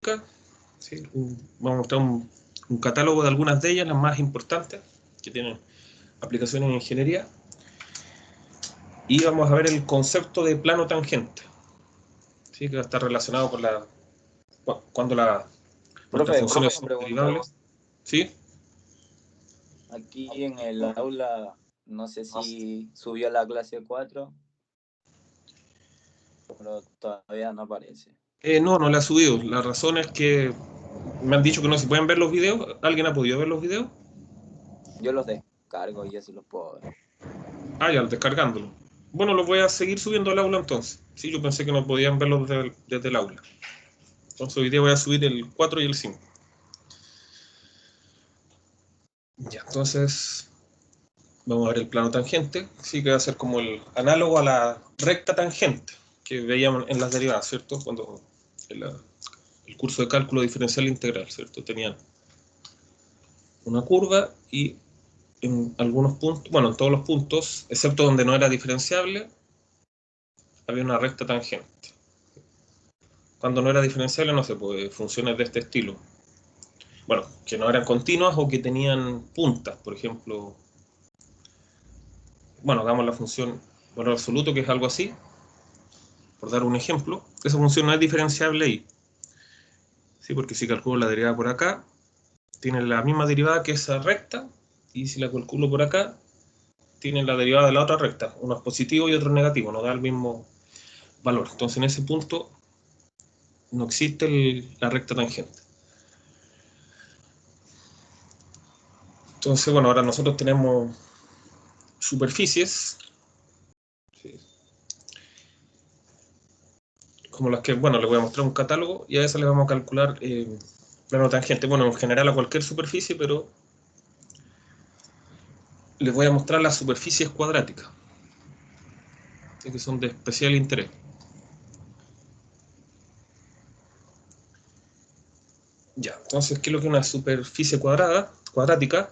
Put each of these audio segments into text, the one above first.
gráfica. ¿Sí? Vamos a mostrar un catálogo de algunas de ellas, las más importantes, que tienen aplicaciones en ingeniería. Y vamos a ver el concepto de plano tangente, ¿sí? Que va a estar relacionado con cuando nuestras funciones son derivables. ¿Sí? Aquí en el aula, no sé si subió la clase 4, pero todavía no aparece. No la he subido. La razón es que me han dicho que no se pueden ver los videos. ¿Alguien ha podido ver los videos? Yo los descargo y así los puedo ver. Ah, ya, descargándolo. Bueno, los voy a seguir subiendo al aula entonces. Sí, yo pensé que no podían verlos desde el aula. Entonces hoy día voy a subir el 4 y el 5. Ya, entonces vamos a ver el plano tangente. Sí, que va a ser como el análogo a la recta tangente que veíamos en las derivadas, ¿cierto? Cuando el curso de cálculo diferencial e integral, ¿cierto? Tenían una curva y en algunos puntos, bueno, en todos los puntos, excepto donde no era diferenciable, había una recta tangente. Cuando no era diferenciable, no sé, pues funciones de este estilo. Bueno, que no eran continuas o que tenían puntas, por ejemplo. Bueno, hagamos la función valor absoluto, que es algo así, por dar un ejemplo. Esa función no es diferenciable ahí. ¿Sí? Porque si calculo la derivada por acá, tiene la misma derivada que esa recta, y si la calculo por acá, tiene la derivada de la otra recta. Uno es positivo y otro es negativo, no da el mismo valor. Entonces en ese punto no existe la recta tangente. Entonces, bueno, ahora nosotros tenemos superficies, ¿sí? Como las que, bueno, les voy a mostrar un catálogo y a esa le vamos a calcular plano tangente. Bueno, en general a cualquier superficie, pero les voy a mostrar las superficies cuadráticas, ¿sí? Que son de especial interés. Ya, entonces, ¿qué es lo que es una superficie cuadrática?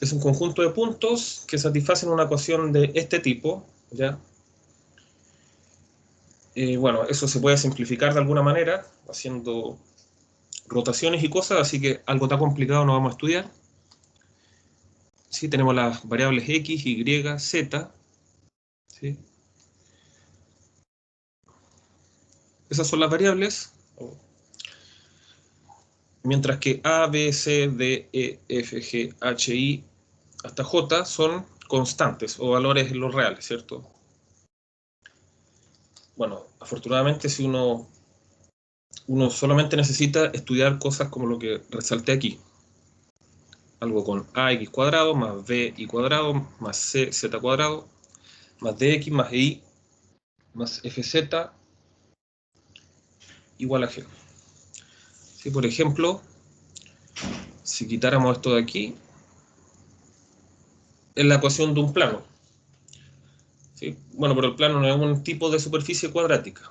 Es un conjunto de puntos que satisfacen una ecuación de este tipo, ¿ya? Bueno, eso se puede simplificar de alguna manera, haciendo rotaciones y cosas, así que algo tan complicado no vamos a estudiar. Sí, tenemos las variables x, y, z, ¿sí? Esas son las variables, mientras que a, b, c, d, e, f, g, h, i, hasta j son constantes o valores en los reales, ¿cierto? Bueno, afortunadamente si uno solamente necesita estudiar cosas como lo que resalté aquí. Algo con ax cuadrado más bi cuadrado más cz cuadrado más dx más y más fz igual a g. Si, por ejemplo, si quitáramos esto de aquí, es la ecuación de un plano. ¿Sí? Bueno, pero el plano no es un tipo de superficie cuadrática.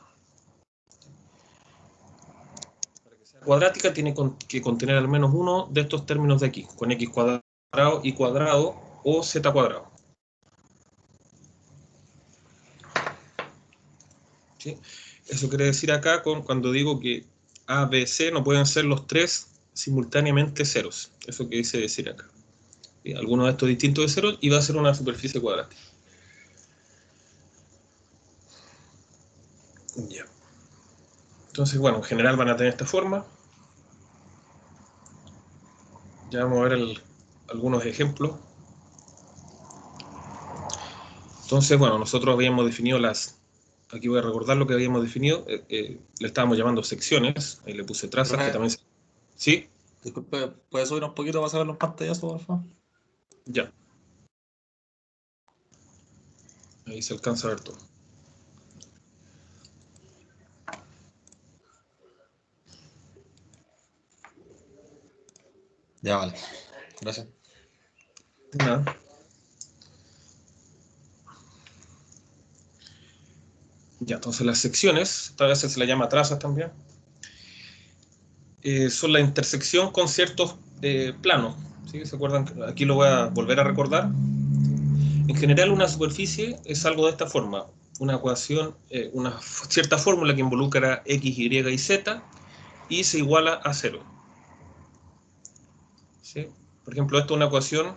Para que sea cuadrática tiene que contener al menos uno de estos términos de aquí, con x cuadrado, y cuadrado o z cuadrado. ¿Sí? Eso quiere decir acá cuando digo que a, b, c no pueden ser los tres simultáneamente ceros. Eso que dice decir acá. ¿Sí? Alguno de estos distintos de ceros y va a ser una superficie cuadrática. Ya. Entonces, bueno, en general van a tener esta forma. Ya vamos a ver algunos ejemplos. Entonces, bueno, nosotros habíamos definido aquí voy a recordar lo que habíamos definido. Le estábamos llamando secciones. Ahí le puse trazas, que también... ¿Sí? Disculpe, ¿puede subir un poquito para sacar los pantallazos, por favor? Ya. Ahí se alcanza a ver todo. Ya, vale. Gracias. Nada. Ya, entonces las secciones, esta vez se le llama trazas también, son la intersección con ciertos planos. ¿Sí? ¿Se acuerdan? Aquí lo voy a volver a recordar. En general, una superficie es algo de esta forma. Una ecuación, una cierta fórmula que involucra x, y y z, y se iguala a 0. ¿Sí? Por ejemplo, esta es una ecuación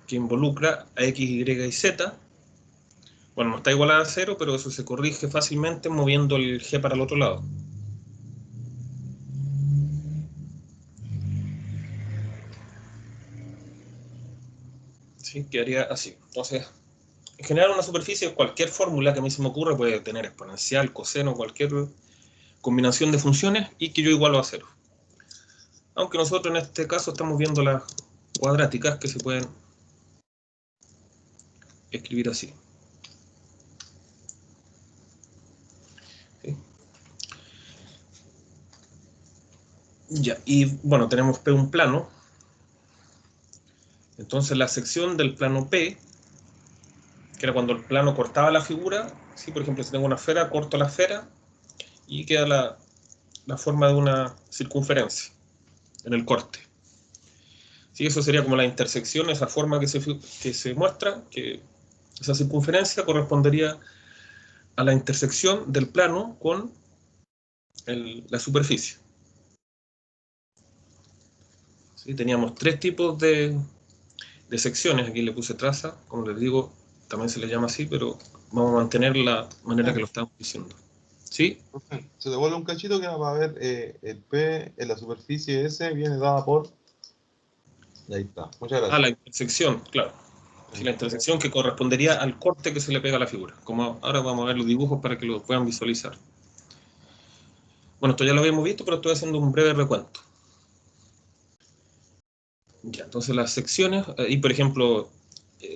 que involucra a x, y y z. Bueno, no está igualada a 0, pero eso se corrige fácilmente moviendo el g para el otro lado. ¿Sí? Quedaría así. Entonces, en general una superficie, cualquier fórmula que a mí se me ocurra puede tener exponencial, coseno, cualquier combinación de funciones y que yo igualo a 0. Aunque nosotros en este caso estamos viendo las cuadráticas que se pueden escribir así. ¿Sí? Ya, y bueno, tenemos P un plano. Entonces la sección del plano P, que era cuando el plano cortaba la figura, ¿sí? Por ejemplo, si tengo una esfera, corto la esfera y queda la forma de una circunferencia en el corte. ¿Sí? Eso sería como la intersección, esa forma que se muestra, que esa circunferencia correspondería a la intersección del plano con la superficie. ¿Sí? Teníamos 3 tipos de secciones, aquí le puse traza, como les digo, también se le llama así, pero vamos a mantener la manera que lo estamos diciendo. ¿Sí? Se devuelve un cachito que va a ver el P en la superficie S viene dada por... Y ahí está. Muchas gracias. La intersección, claro. Sí, la intersección que correspondería al corte que se le pega a la figura. Como ahora vamos a ver los dibujos para que lo puedan visualizar. Bueno, esto ya lo habíamos visto, pero estoy haciendo un breve recuento. Ya, entonces las secciones, y por ejemplo,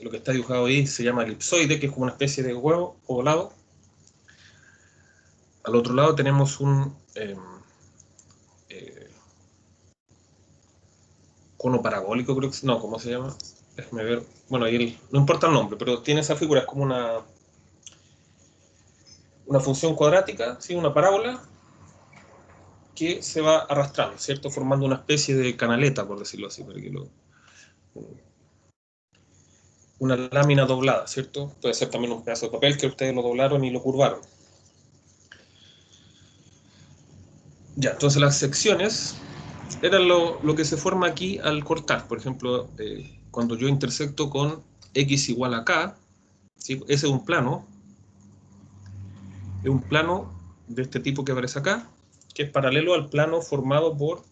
lo que está dibujado ahí se llama elipsoide, que es como una especie de huevo ovalado. Al otro lado tenemos un cono parabólico, creo que no, ¿cómo se llama? Déjame ver. Bueno, ahí no importa el nombre, pero tiene esa figura, es como una función cuadrática, ¿sí? Una parábola que se va arrastrando, ¿cierto? Formando una especie de canaleta, por decirlo así, para que una lámina doblada, ¿cierto? Puede ser también un pedazo de papel que ustedes lo doblaron y lo curvaron. Ya, entonces las secciones eran lo que se forma aquí al cortar. Por ejemplo, cuando yo intersecto con x igual a k, ¿sí? Ese es un plano de este tipo que aparece acá, que es paralelo al plano formado por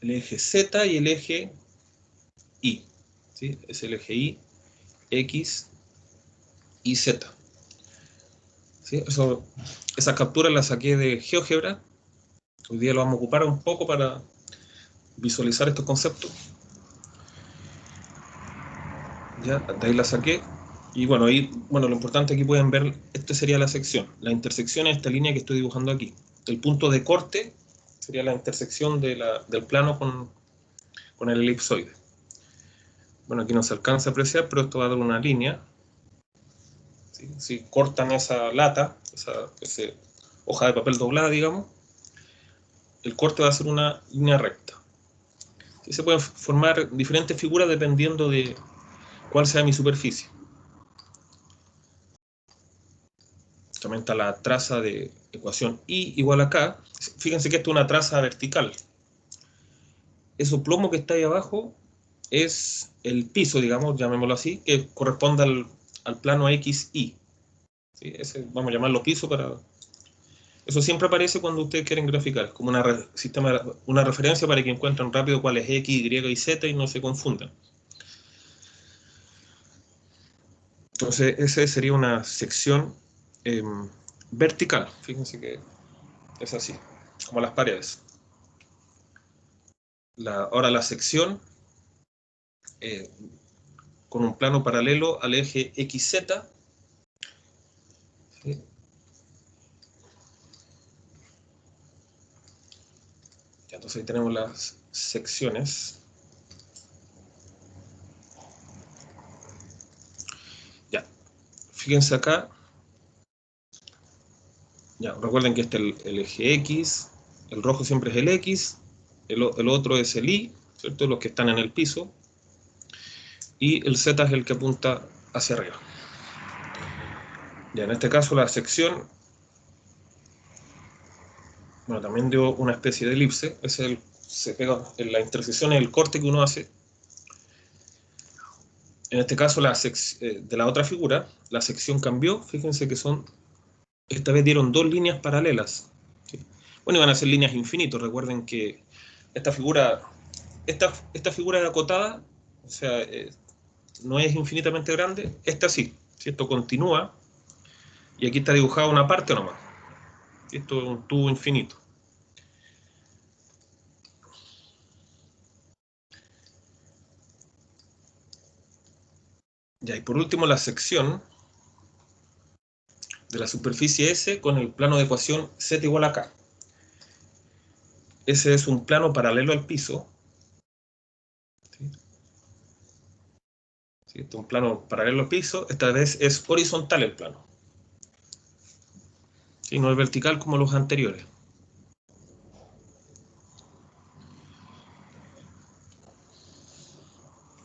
el eje Z y el eje Y. ¿Sí? Es el eje Y, X y Z. ¿Sí? Esa captura la saqué de GeoGebra. Hoy día lo vamos a ocupar un poco para visualizar estos conceptos. Ya, de ahí la saqué. Y bueno, ahí, bueno, lo importante aquí pueden ver, esta sería la sección. La intersección es esta línea que estoy dibujando aquí. El punto de corte sería la intersección del plano con el elipsoide. Bueno, aquí no se alcanza a apreciar, pero esto va a dar una línea. ¿Sí? Si cortan esa lata, esa hoja de papel doblada, digamos, el corte va a ser una línea recta. ¿Sí? Se pueden formar diferentes figuras dependiendo de cuál sea mi superficie. También está la traza de ecuación Y igual a K. Fíjense que esto es una traza vertical. Eso plomo que está ahí abajo es el piso, digamos, llamémoslo así, que corresponde al plano XY. ¿Sí? Vamos a llamarlo piso para... Eso siempre aparece cuando ustedes quieren graficar, es como una referencia para que encuentren rápido cuál es X, Y y Z y no se confundan. Entonces, esa sería una sección vertical. Fíjense que es así, como las paredes. Ahora la sección con un plano paralelo al eje XZ. ¿Sí? Ya, entonces ahí tenemos las secciones. Ya, fíjense acá. Ya, recuerden que este es el eje X, el rojo siempre es el X, el otro es el Y, ¿cierto? Los que están en el piso, y el Z es el que apunta hacia arriba. Ya, en este caso la sección bueno, también dio una especie de elipse. Se pega en la intersección, el corte que uno hace. En este caso, de la otra figura, la sección cambió. Fíjense que esta vez dieron dos líneas paralelas. ¿Sí? Bueno, iban a ser líneas infinitas. Recuerden que esta figura es acotada, o sea, no es infinitamente grande. Esta sí, ¿sí? Esto continúa, y aquí está dibujada una parte nomás. Esto es un tubo infinito. Ya, y por último la sección de la superficie S con el plano de ecuación Z igual a K. Ese es un plano paralelo al piso. ¿Sí? ¿Sí? Este es un plano paralelo al piso. Esta vez es horizontal el plano. ¿Sí? No es vertical como los anteriores.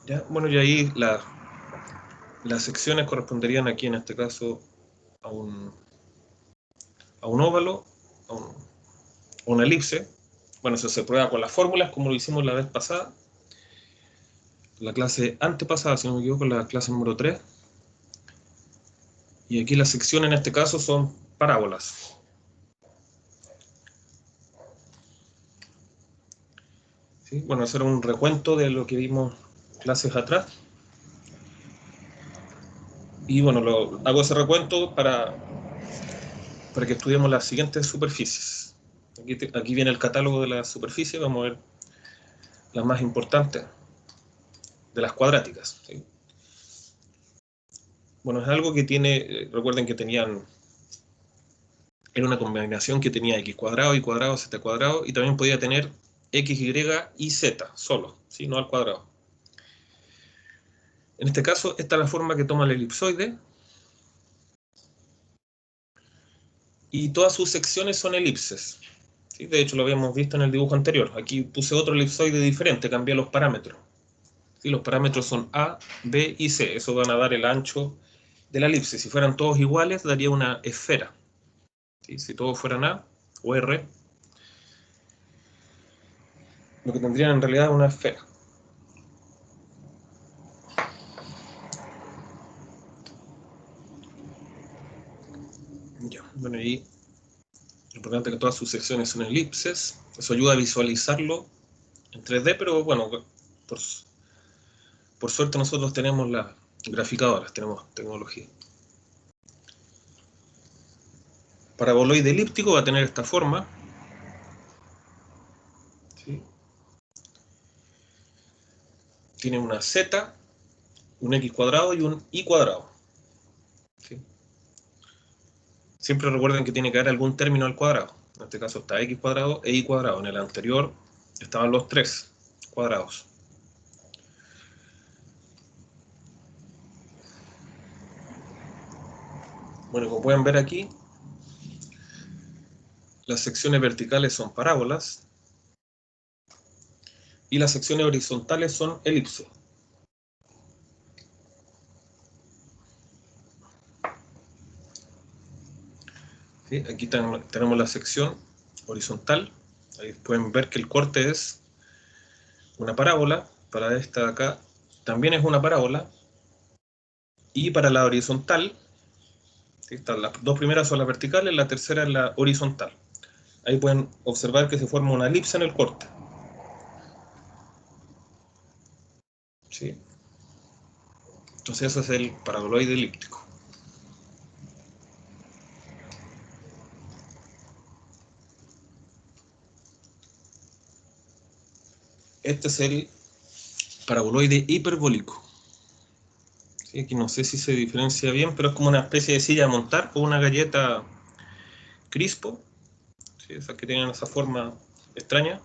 ¿Ya? Bueno, y ahí las secciones corresponderían aquí en este caso a un óvalo, a una elipse. Bueno, eso se prueba con las fórmulas como lo hicimos la vez pasada. La clase antepasada, si no me equivoco, la clase número 3. Y aquí las secciones en este caso son parábolas. ¿Sí? Bueno, hacer un recuento de lo que vimos clases atrás. Y bueno, hago ese recuento para que estudiemos las siguientes superficies. Aquí viene el catálogo de las superficies. Vamos a ver las más importantes de las cuadráticas. ¿Sí? Bueno, es algo que tiene, recuerden que era una combinación que tenía x cuadrado, y cuadrado, z cuadrado, y también podía tener x, y y z solo, ¿sí? No al cuadrado. En este caso, esta es la forma que toma el elipsoide, y todas sus secciones son elipses. ¿Sí? De hecho, lo habíamos visto en el dibujo anterior. Aquí puse otro elipsoide diferente, cambié los parámetros. ¿Sí? Los parámetros son A, B y C. Eso van a dar el ancho de la elipse. Si fueran todos iguales, daría una esfera. ¿Sí? Si todos fueran A o R, lo que tendrían en realidad es una esfera. Ya, bueno, y lo importante es que todas sus secciones son elipses. Eso ayuda a visualizarlo en 3D, pero bueno, por suerte nosotros tenemos las graficadoras, tenemos tecnología. Paraboloide elíptico va a tener esta forma. ¿Sí? Tiene una z, un x cuadrado y un y cuadrado. ¿Sí? Siempre recuerden que tiene que haber algún término al cuadrado. En este caso está x cuadrado e y cuadrado. En el anterior estaban los 3 cuadrados. Bueno, como pueden ver aquí, las secciones verticales son parábolas y las secciones horizontales son elipses. ¿Sí? Aquí tenemos la sección horizontal. Ahí pueden ver que el corte es una parábola. Para esta de acá también es una parábola. Y para la horizontal, ¿sí? Las dos primeras son las verticales, la tercera es la horizontal. Ahí pueden observar que se forma una elipse en el corte. ¿Sí? Entonces ese es el paraboloide elíptico. Este es el paraboloide hiperbólico. ¿Sí? Aquí no sé si se diferencia bien, pero es como una especie de silla a montar o una galleta Crispo. ¿Sí? Esas que tienen esa forma extraña.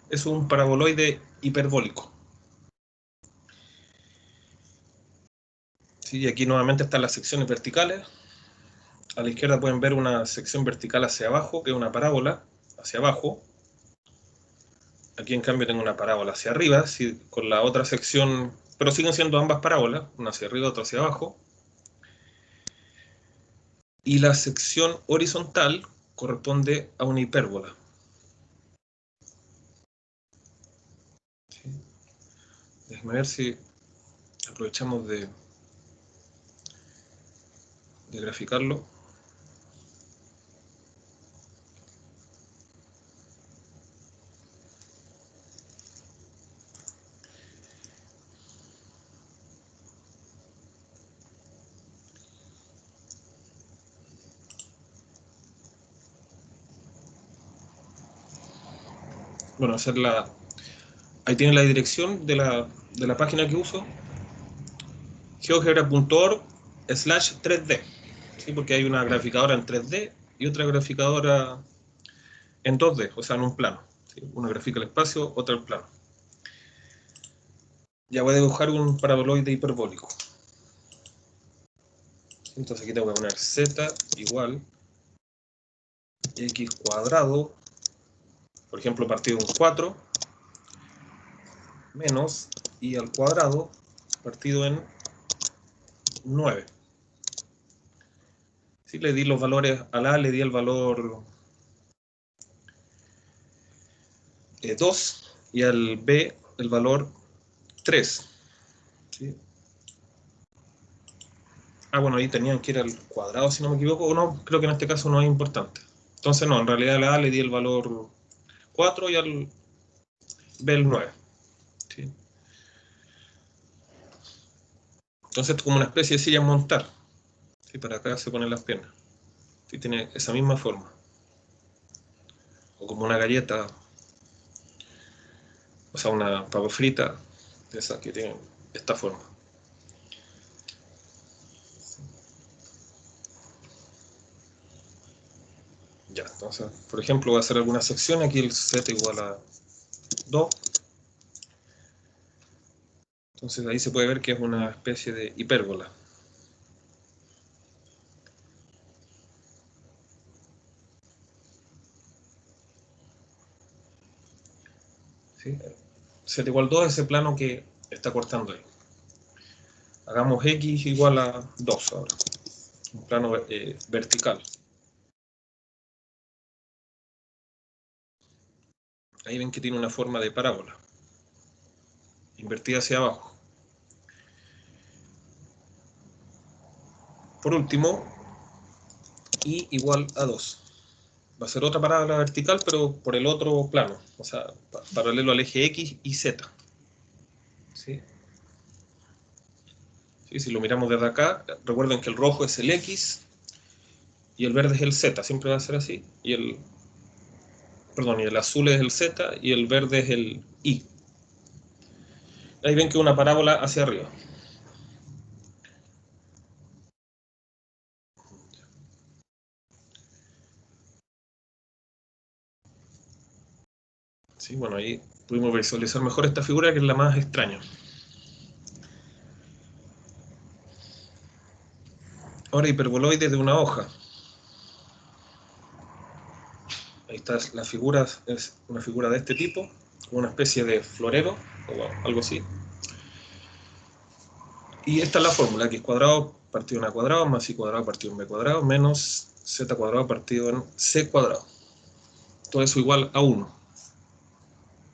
Es un paraboloide hiperbólico. ¿Sí? Y aquí nuevamente están las secciones verticales. A la izquierda pueden ver una sección vertical hacia abajo, que es una parábola hacia abajo. Aquí en cambio tengo una parábola hacia arriba, ¿sí? Con la otra sección, pero siguen siendo ambas parábolas, una hacia arriba, otra hacia abajo. Y la sección horizontal corresponde a una hipérbola. Déjame ver si aprovechamos de graficarlo. Bueno, hacer ahí tiene la dirección de la página que uso, geogebra.org/3D, ¿sí? Porque hay una graficadora en 3D y otra graficadora en 2D, o sea, en un plano, ¿sí? Una grafica el espacio, otra el plano. Ya voy a dibujar un paraboloide hiperbólico. Entonces aquí tengo que poner z igual x cuadrado, por ejemplo, partido en 4, menos y al cuadrado partido en 9. Si le di los valores al A, le di el valor 2 y al B el valor 3. ¿Sí? Bueno, ahí tenían que ir al cuadrado, si no me equivoco, o no, creo que en este caso no es importante. Entonces no, en realidad al A le di el valor 4 y al B el 9. ¿Sí? Entonces esto es como una especie de silla a montar. ¿Sí? Para acá se ponen las piernas. ¿Sí? Tiene esa misma forma. O como una galleta, o sea, una papa frita, de esas que tienen esta forma. Ya, entonces, por ejemplo, voy a hacer alguna sección. Aquí el z igual a 2. Entonces ahí se puede ver que es una especie de hipérbola. ¿Sí? Z igual 2 es ese plano que está cortando ahí. Hagamos x igual a 2 ahora. Un plano vertical. Ahí ven que tiene una forma de parábola. Invertida hacia abajo. Por último, y igual a 2. Va a ser otra parábola vertical, pero por el otro plano. O sea, paralelo al eje X y Z. ¿Sí? ¿Sí? Si lo miramos desde acá, recuerden que el rojo es el X y el verde es el Z. Siempre va a ser así. Y el azul es el Z y el verde es el Y. Ahí ven que una parábola hacia arriba. Sí, bueno, ahí pudimos visualizar mejor esta figura, que es la más extraña. Ahora, hiperboloides de una hoja. Ahí está la figura, es una figura de este tipo, una especie de florero o algo así. Y esta es la fórmula, x cuadrado partido en a cuadrado más y cuadrado partido en b cuadrado menos z cuadrado partido en c cuadrado. Todo eso igual a 1.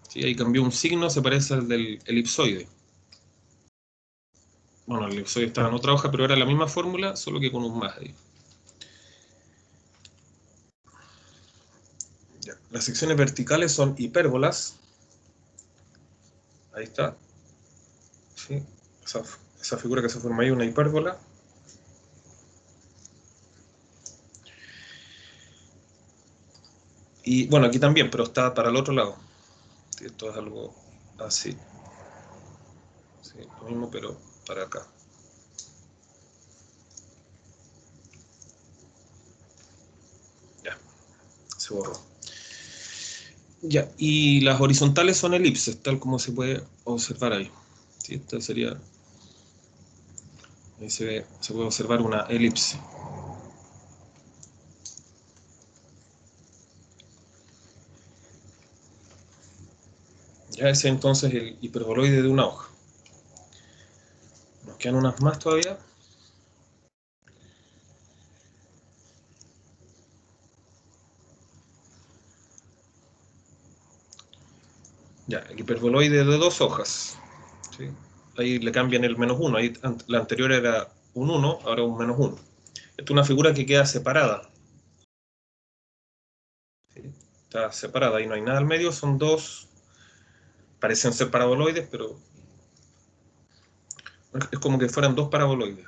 ¿Sí? Ahí cambió un signo, se parece al del elipsoide. Bueno, el elipsoide estaba en otra hoja, pero era la misma fórmula, solo que con un más ahí. Ya. Las secciones verticales son hipérbolas. Ahí está. ¿Sí? Esa figura que se forma ahí, una hipérbola. Y bueno, aquí también, pero está para el otro lado. ¿Sí? Esto es algo así. ¿Sí? Lo mismo, pero para acá. Ya, se borró. Ya, y las horizontales son elipses, tal como se puede observar ahí. ¿Sí? Esta sería... Ahí se puede observar una elipse. Ya ese entonces el hiperboloide de una hoja. Nos quedan unas más todavía. Ya, el hiperboloide de dos hojas. ¿Sí? ahí le cambian el -1, ahí la anterior era un 1, ahora un -1. Esta es una figura que queda separada. ¿Sí? Está separada, ahí no hay nada al medio, son dos, parecen ser paraboloides, pero es como que fueran dos paraboloides.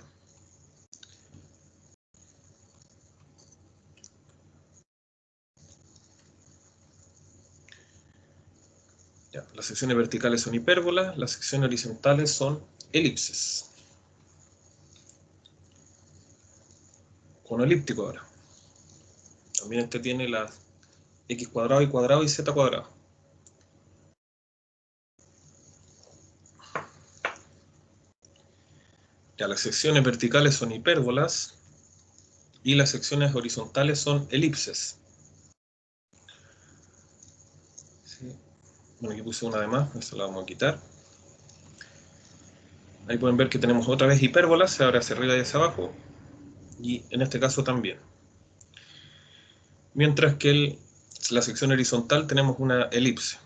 Ya, las secciones verticales son hipérbolas, las secciones horizontales son elipses. Cono elíptico ahora. También este tiene las x cuadrado, y cuadrado y z cuadrado. Ya, las secciones verticales son hipérbolas y las secciones horizontales son elipses. ¿Sí? Bueno, aquí puse una de más, esta la vamos a quitar. Ahí pueden ver que tenemos otra vez hipérbolas, se abre hacia arriba y hacia abajo, y en este caso también. Mientras que la sección horizontal tenemos una elipse.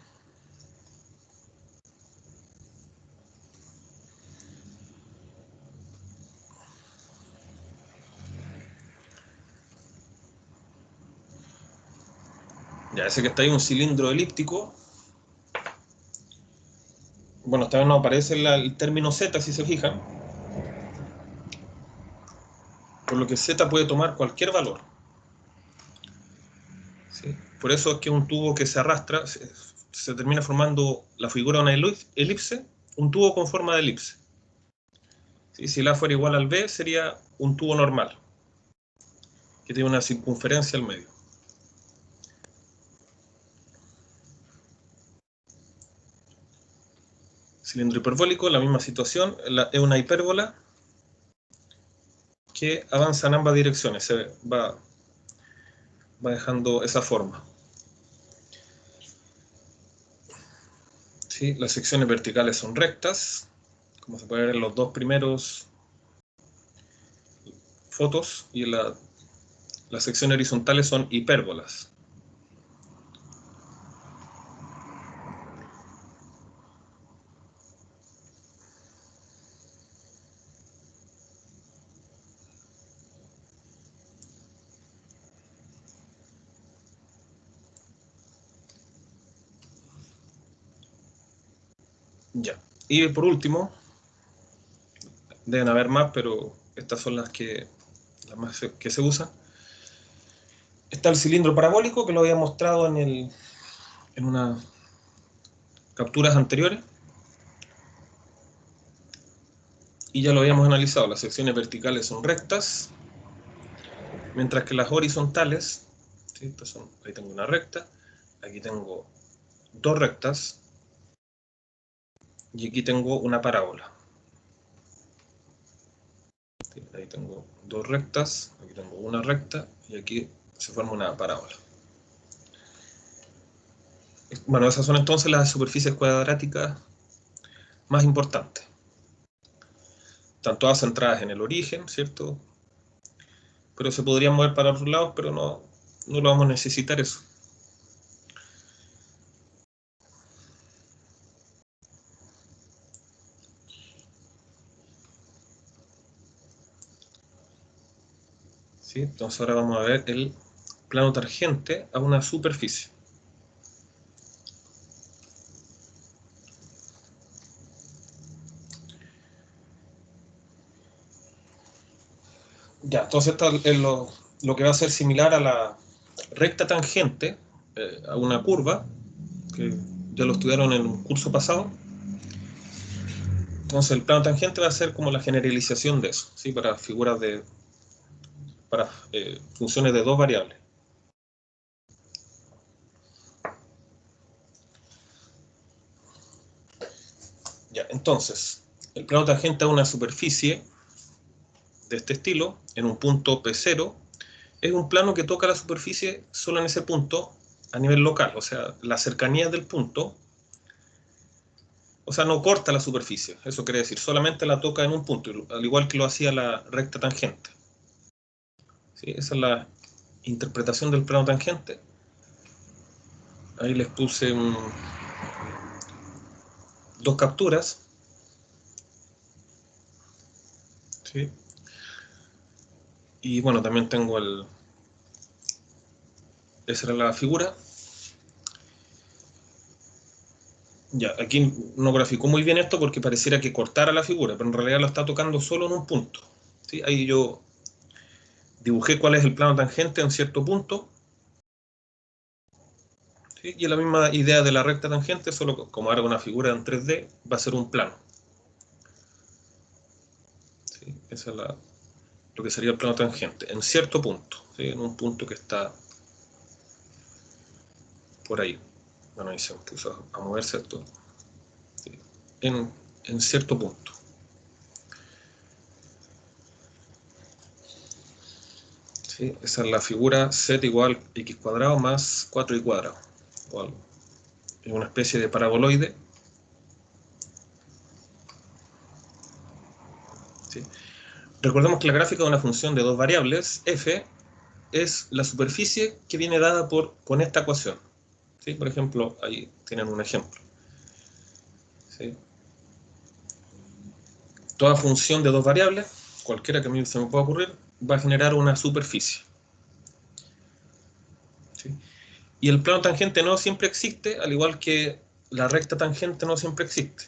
Ya, ese que está ahí, un cilindro elíptico. Bueno, esta vez no aparece el término z, si se fijan. Por lo que z puede tomar cualquier valor. ¿Sí? Por eso es que un tubo que se arrastra, se termina formando la figura de una elipse, un tubo con forma de elipse. ¿Sí? Si el A fuera igual al B, sería un tubo normal, que tiene una circunferencia al medio. Cilindro hiperbólico, la misma situación, es una hipérbola que avanza en ambas direcciones, se va dejando esa forma. ¿Sí? Las secciones verticales son rectas, como se puede ver en los dos primeros fotos, y las secciones horizontales son hipérbolas. Ya. Y por último, deben haber más, pero estas son las más que se usan. Está el cilindro parabólico, que lo había mostrado en unas capturas anteriores. Y ya lo habíamos analizado. Las secciones verticales son rectas, mientras que las horizontales, ¿sí? Ahí tengo una recta, aquí tengo dos rectas, y aquí tengo una parábola. Ahí tengo dos rectas, aquí tengo una recta, y aquí se forma una parábola. Bueno, esas son entonces las superficies cuadráticas más importantes. Están todas centradas en el origen, ¿cierto? Pero se podrían mover para otros lados, pero no lo vamos a necesitar eso. ¿Sí? Entonces ahora vamos a ver el plano tangente a una superficie. Ya, entonces esto es lo que va a ser similar a la recta tangente, a una curva, que ya lo estudiaron en un curso pasado. Entonces el plano tangente va a ser como la generalización de eso, ¿sí? Para figuras para funciones de dos variables. Ya, entonces, el plano tangente a una superficie de este estilo, en un punto P0, es un plano que toca la superficie solo en ese punto a nivel local, o sea, la cercanía del punto, o sea, no corta la superficie, eso quiere decir, solamente la toca en un punto, al igual que lo hacía la recta tangente. ¿Sí? Esa es la interpretación del plano tangente. Ahí les puse dos capturas. ¿sí? Y bueno, también tengo esa era la figura. Ya, aquí no graficó muy bien esto porque pareciera que cortara la figura, pero en realidad lo está tocando solo en un punto, ¿sí? Ahí yo dibujé cuál es el plano tangente en cierto punto, ¿sí? Y es la misma idea de la recta tangente, solo como hago una figura en 3D, va a ser un plano. ¿Sí? Esa es lo que sería el plano tangente, en cierto punto, ¿sí? En un punto que está por ahí. Bueno, ahí se puso a moverse esto. ¿Sí? En cierto punto. ¿Sí? Esa es la figura z igual x cuadrado más 4y cuadrado. Es una especie de paraboloide. ¿Sí? Recordemos que la gráfica de una función de dos variables, f, es la superficie que viene dada con esta ecuación. ¿Sí? Por ejemplo, ahí tienen un ejemplo. ¿Sí? Toda función de dos variables, cualquiera que a mí se me pueda ocurrir, va a generar una superficie. ¿Sí? Y el plano tangente no siempre existe, al igual que la recta tangente no siempre existe.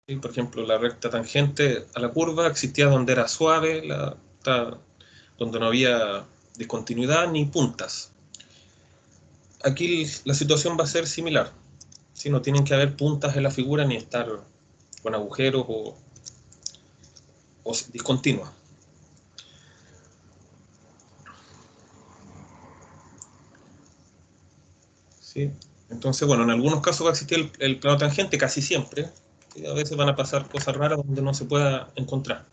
¿Sí? Por ejemplo, la recta tangente a la curva existía donde era suave, donde no había discontinuidad ni puntas. Aquí la situación va a ser similar. ¿Sí? No tienen que haber puntas en la figura ni estar con agujeros o discontinuas. ¿Sí? Entonces, bueno, en algunos casos va a existir el plano tangente, casi siempre. ¿Sí? A veces van a pasar cosas raras donde no se pueda encontrar.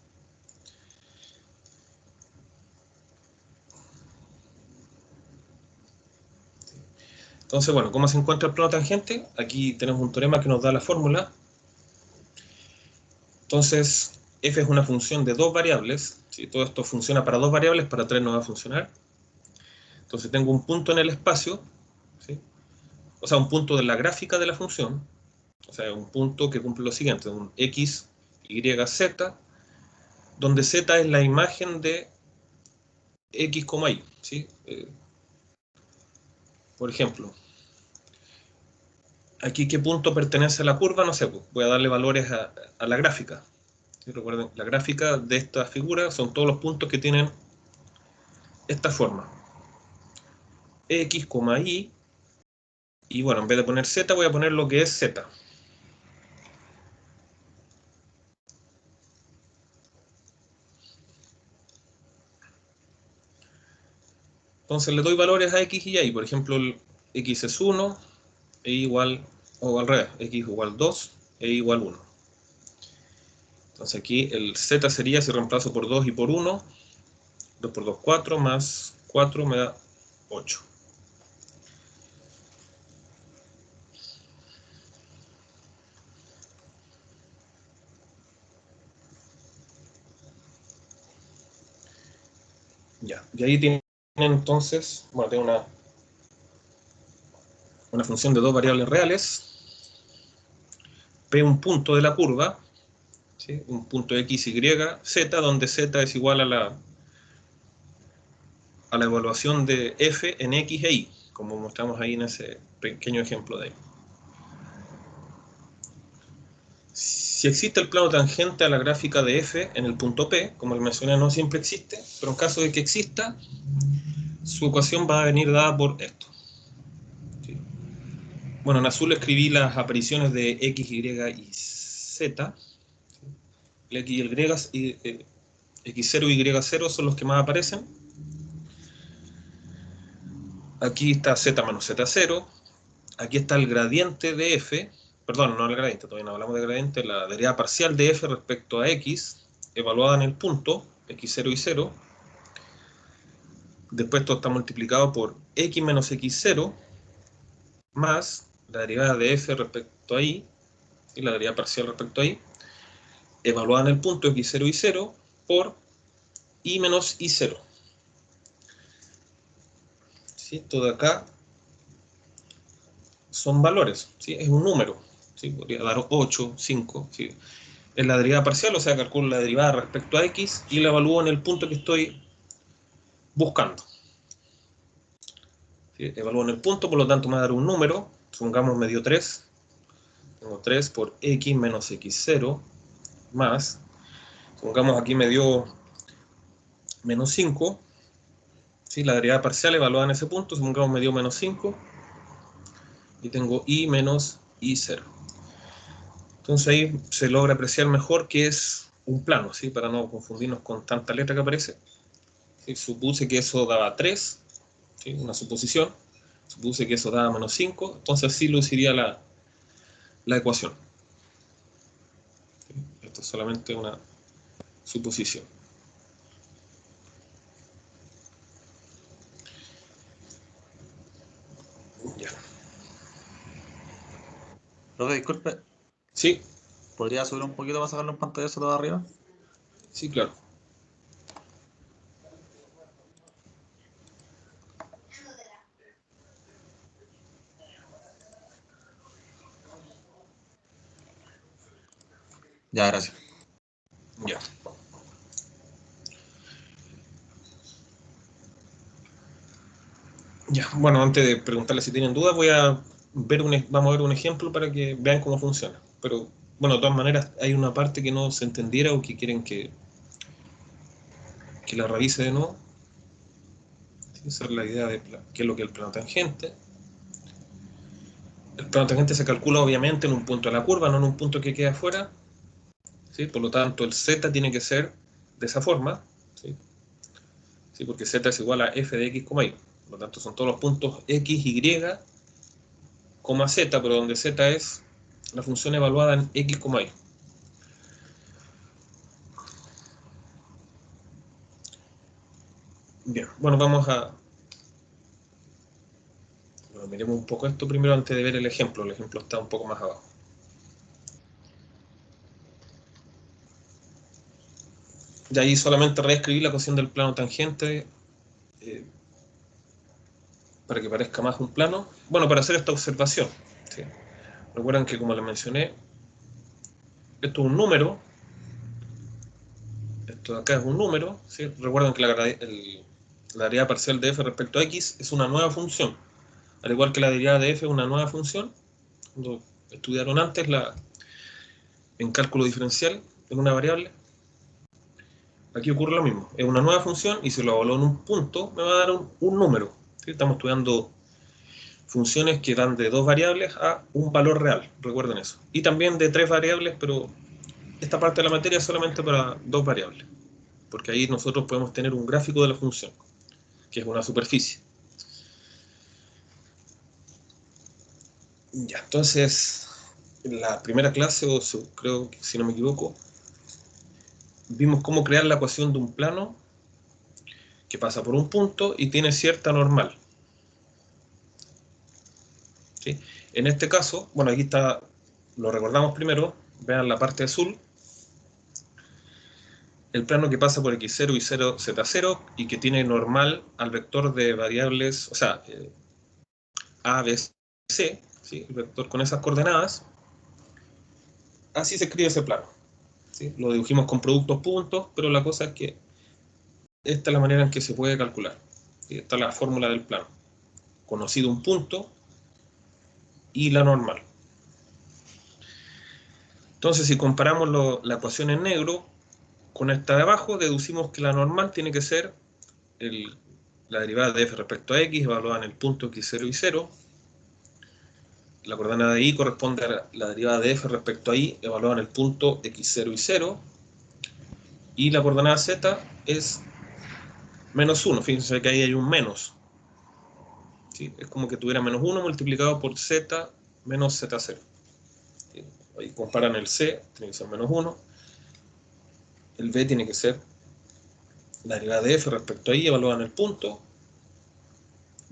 Entonces, bueno, ¿cómo se encuentra el plano tangente? Aquí tenemos un teorema que nos da la fórmula. Entonces, f es una función de dos variables. ¿Sí? Todo esto funciona para dos variables, para tres no va a funcionar. Entonces tengo un punto en el espacio, ¿sí? O sea, un punto de la gráfica de la función. O sea, un punto que cumple lo siguiente, un x, y, z, donde z es la imagen de x, y. ¿Sí? Por ejemplo, aquí qué punto pertenece a la curva, no sé, pues voy a darle valores a la gráfica. ¿Sí? Recuerden, la gráfica de esta figura son todos los puntos que tienen esta forma. X, y bueno, en vez de poner z voy a poner lo que es z. Entonces le doy valores a x y a y. Por ejemplo, el x es 1, e igual, o al revés, x igual 2, e igual 1. Entonces aquí el z sería, si reemplazo por 2 y por 1, 2 por 2, 4, más 4 me da 8. Ya, y ahí tienen entonces, bueno, tengo una función de dos variables reales, p un punto de la curva, ¿sí? Un punto x, y, z, donde z es igual a la evaluación de f en x e y, como mostramos ahí en ese pequeño ejemplo de ahí. Si existe el plano tangente a la gráfica de f en el punto P, como les mencioné, no siempre existe, pero en caso de que exista, su ecuación va a venir dada por esto. ¿Sí? Bueno, en azul escribí las apariciones de x, y z. El x y el x0 y y0 son los que más aparecen. Aquí está z menos z0. Aquí está el gradiente de f. Perdón, no el gradiente, todavía no hablamos de gradiente. La derivada parcial de f respecto a x, evaluada en el punto, x0 y 0. Después esto está multiplicado por x menos x0 más la derivada de f respecto a y, y la derivada parcial respecto a y, evaluada en el punto x0 y 0 por y menos y0. ¿Sí? Todo acá son valores, ¿sí? Es un número. ¿Sí? Podría dar 8, 5. ¿Sí? es la derivada parcial, o sea, calculo la derivada respecto a x y la evalúo en el punto que estoy buscando. ¿Sí? Evalúo en el punto, por lo tanto me va a dar un número, supongamos me dio 3, tengo 3 por x menos x0 más, supongamos aquí me dio menos 5, ¿sí? La derivada parcial evaluada en ese punto, supongamos me dio menos 5, y tengo y menos y0. Entonces ahí se logra apreciar mejor que es un plano, ¿sí? Para no confundirnos con tanta letra que aparece. ¿Sí? Supuse que eso daba 3, ¿sí? Una suposición. Supuse que eso daba menos 5, entonces así luciría la ecuación. ¿Sí? Esto es solamente una suposición. Ya. Profe, disculpe, Sí, ¿podría subir un poquito para sacarlo en pantalla eso de arriba? sí, claro. Ya, gracias. Ya. Ya, bueno, antes de preguntarle si tienen dudas, vamos a ver un ejemplo para que vean cómo funciona. Pero, bueno, de todas maneras, hay una parte que no se entendiera o que quieren que la revise de nuevo. Esa es la idea de qué es lo que es el plano tangente. El plano tangente se calcula obviamente en un punto de la curva, no en un punto que queda afuera. ¿Sí? Por lo tanto, el z tiene que ser de esa forma. ¿Sí? ¿Sí? Porque z es igual a f de x, y. Por lo tanto, son todos los puntos x, y, z, pero donde z es la función evaluada en x, y. Bien, bueno, bueno, miremos un poco esto primero antes de ver el ejemplo. El ejemplo está un poco más abajo. Y ahí solamente reescribir la ecuación del plano tangente para que parezca más un plano. Bueno, para hacer esta observación. ¿Sí? Recuerden que, como les mencioné, esto es un número. Esto de acá es un número. ¿Sí? Recuerden que la derivada parcial de f respecto a x es una nueva función. Al igual que la derivada de f es una nueva función. Cuando estudiaron antes en cálculo diferencial en una variable, aquí ocurre lo mismo. Es una nueva función y si lo evalúo en un punto, me va a dar un número. ¿Sí? Estamos estudiando funciones que dan de dos variables a un valor real. Recuerden eso. Y también de tres variables, pero esta parte de la materia es solamente para dos variables. Porque ahí nosotros podemos tener un gráfico de la función, que es una superficie. Ya, entonces, en la primera clase, o creo que si no me equivoco, vimos cómo crear la ecuación de un plano que pasa por un punto y tiene cierta normal. ¿Sí? En este caso, bueno, aquí está, lo recordamos primero, vean la parte azul, el plano que pasa por x0 y 0, z0 y que tiene normal al vector de variables, o sea, a, b, c, ¿sí? El vector con esas coordenadas, así se escribe ese plano. ¿Sí? Lo dibujimos con productos puntos, pero la cosa es que esta es la manera en que se puede calcular. ¿Sí? Esta es la fórmula del plano. Conocido un punto y la normal. Entonces, si comparamos la ecuación en negro con esta de abajo, deducimos que la normal tiene que ser la derivada de f respecto a x evaluada en el punto x0 y 0. La coordenada de y corresponde a la derivada de f respecto a y evaluada en el punto x0 y 0. Y la coordenada z es menos 1. Fíjense que ahí hay un menos. ¿Sí? Es como que tuviera menos 1 multiplicado por z menos z0. ¿Sí? Ahí comparan el c, tiene que ser menos 1. El b tiene que ser la derivada de f respecto a y evaluada en el punto.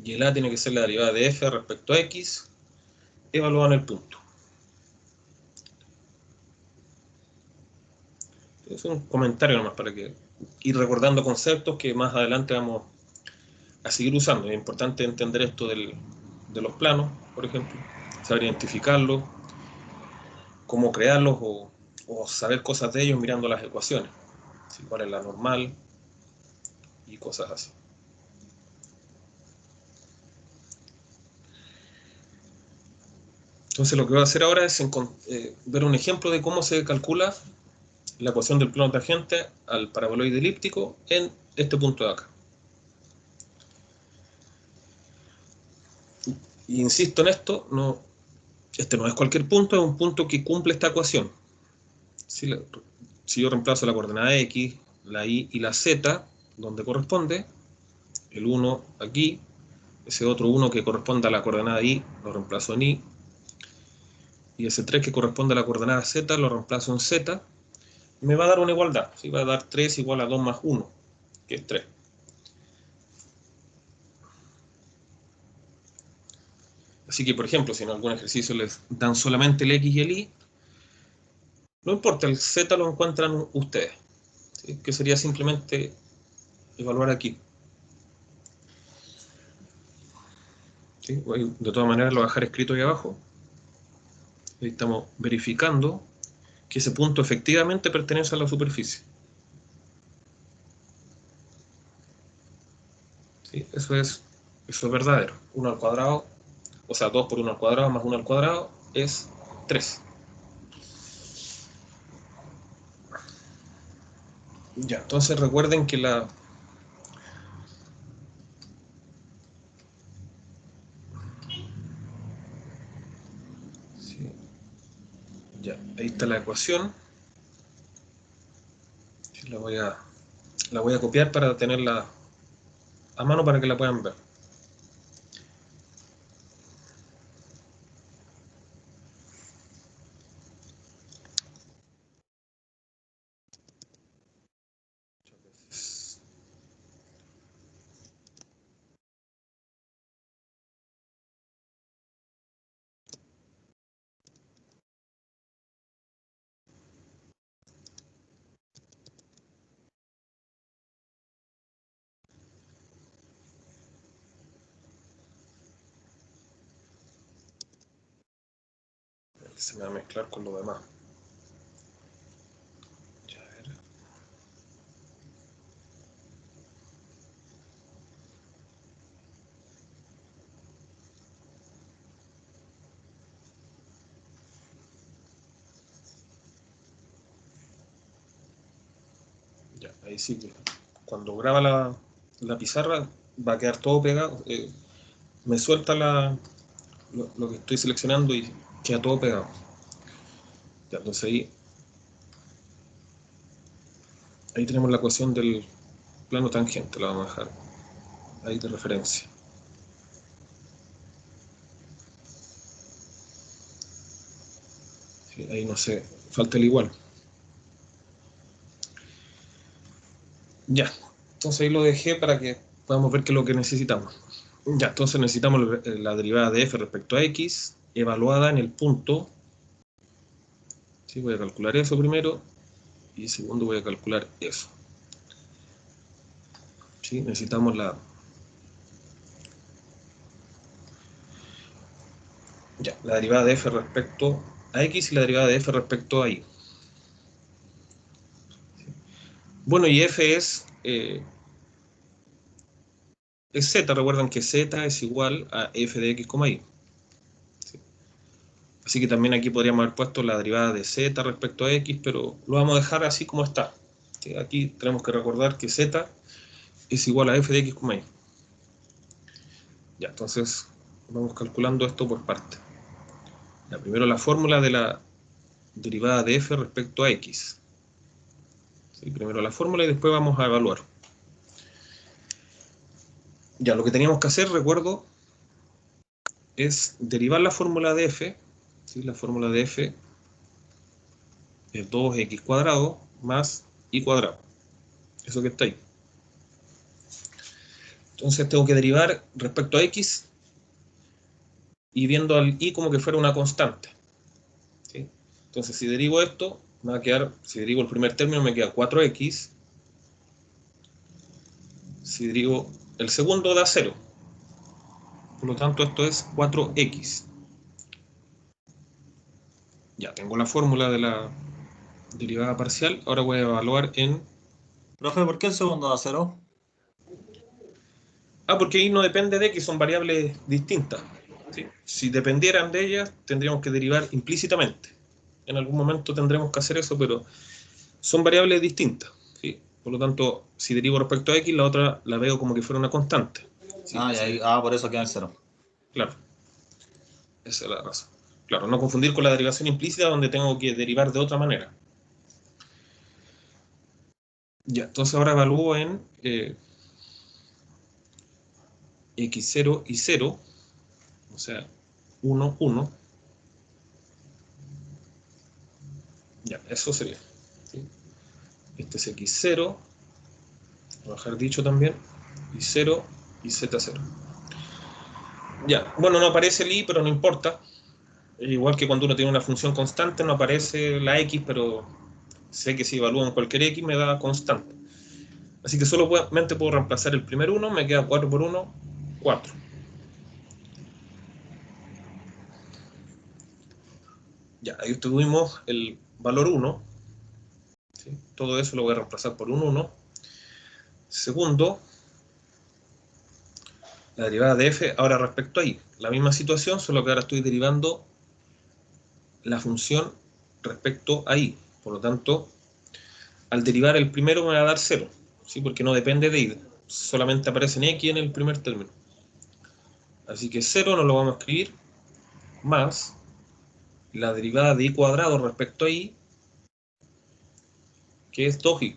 Y el a tiene que ser la derivada de f respecto a x evaluada en el punto. Es un comentario nomás para que ir recordando conceptos que más adelante vamos a seguir usando. Es importante entender esto de los planos, por ejemplo, saber identificarlos, cómo crearlos o o saber cosas de ellos mirando las ecuaciones, ¿sí? Cuál es la normal y cosas así. Entonces lo que voy a hacer ahora es ver un ejemplo de cómo se calcula la ecuación del plano tangente al paraboloide elíptico en este punto de acá. Y insisto en esto, este no es cualquier punto, es un punto que cumple esta ecuación. Si yo reemplazo la coordenada X, la Y y la Z, donde corresponde, el 1 aquí, ese otro 1 que corresponde a la coordenada Y, lo reemplazo en Y, y ese 3 que corresponde a la coordenada Z, lo reemplazo en Z, y me va a dar una igualdad, ¿sí? Va a dar 3 igual a 2 más 1, que es 3. Así que, por ejemplo, si en algún ejercicio les dan solamente el X y el Y, no importa, el Z lo encuentran ustedes, ¿sí? Que sería simplemente evaluar aquí. ¿Sí? De todas maneras lo voy a dejar escrito ahí abajo. Ahí estamos verificando que ese punto efectivamente pertenece a la superficie. ¿Sí? Eso es verdadero. 1 al cuadrado, o sea, 2 por 1 al cuadrado más 1 al cuadrado es 3. Ya, entonces recuerden que sí, ya, ahí está la ecuación. Sí, la voy a copiar para tenerla a mano para que la puedan ver. Se me va a mezclar con lo demás. Ya, a ver. Ya, ahí sí que cuando graba la pizarra va a quedar todo pegado. Me suelta lo que estoy seleccionando y queda todo pegado. Ya, entonces ahí tenemos la ecuación del plano tangente, la vamos a dejar ahí de referencia. Sí, ahí no sé, falta el igual. Ya, entonces ahí lo dejé para que podamos ver qué es lo que necesitamos. Ya, entonces necesitamos la derivada de f respecto a x evaluada en el punto. Sí, voy a calcular eso primero y segundo voy a calcular eso. ¿Sí? Necesitamos la derivada de f respecto a x y la derivada de f respecto a y. ¿Sí? Bueno, y f es z, recuerdan que z es igual a f de x, y. ¿Sí? Así que también aquí podríamos haber puesto la derivada de z respecto a x, pero lo vamos a dejar así como está. ¿Sí? Aquí tenemos que recordar que z es igual a f de x, y. Ya, entonces vamos calculando esto por parte. Primero la fórmula de la derivada de f respecto a x. ¿Sí? Primero la fórmula y después vamos a evaluar. Ya, lo que teníamos que hacer, recuerdo, es derivar la fórmula de f. ¿Sí? La fórmula de f es 2x cuadrado más y cuadrado. Eso que está ahí. Entonces tengo que derivar respecto a x y viendo al y como que fuera una constante. ¿Sí? Entonces si derivo esto, me va a quedar, si derivo el primer término me queda 4x. Si derivo el segundo da 0. Por lo tanto esto es 4x. Ya tengo la fórmula de la derivada parcial. Ahora voy a evaluar en... Profe, ¿por qué el segundo da 0? porque ahí no depende de X, son variables distintas. ¿Sí? Si dependieran de ellas, tendríamos que derivar implícitamente. En algún momento tendremos que hacer eso, pero son variables distintas. ¿Sí? Por lo tanto, si derivo respecto a X, la otra la veo como que fuera una constante. ¿Sí? Y ahí, por eso queda el 0. Claro. Esa es la razón. Claro, no confundir con la derivación implícita donde tengo que derivar de otra manera. Ya, entonces ahora evalúo en x0 y 0, o sea, 1, 1. Ya, eso sería. ¿Sí? Este es x0, voy a dejar dicho también, y 0 y z0. Ya, bueno, no aparece el i, pero no importa. Igual que cuando uno tiene una función constante, no aparece la x, pero sé que si evalúo en cualquier x me da constante. Así que solamente puedo reemplazar el primer 1, me queda 4 por 1, 4. Ya, ahí obtuvimos el valor 1. ¿Sí? Todo eso lo voy a reemplazar por un 1. Segundo, la derivada de f, ahora respecto a y. La misma situación, solo que ahora estoy derivando la función respecto a y. Por lo tanto, al derivar el primero me va a dar 0, ¿sí? Porque no depende de y. Solamente aparece en x en el primer término. Así que 0 no lo vamos a escribir, más la derivada de y cuadrado respecto a y, que es 2y.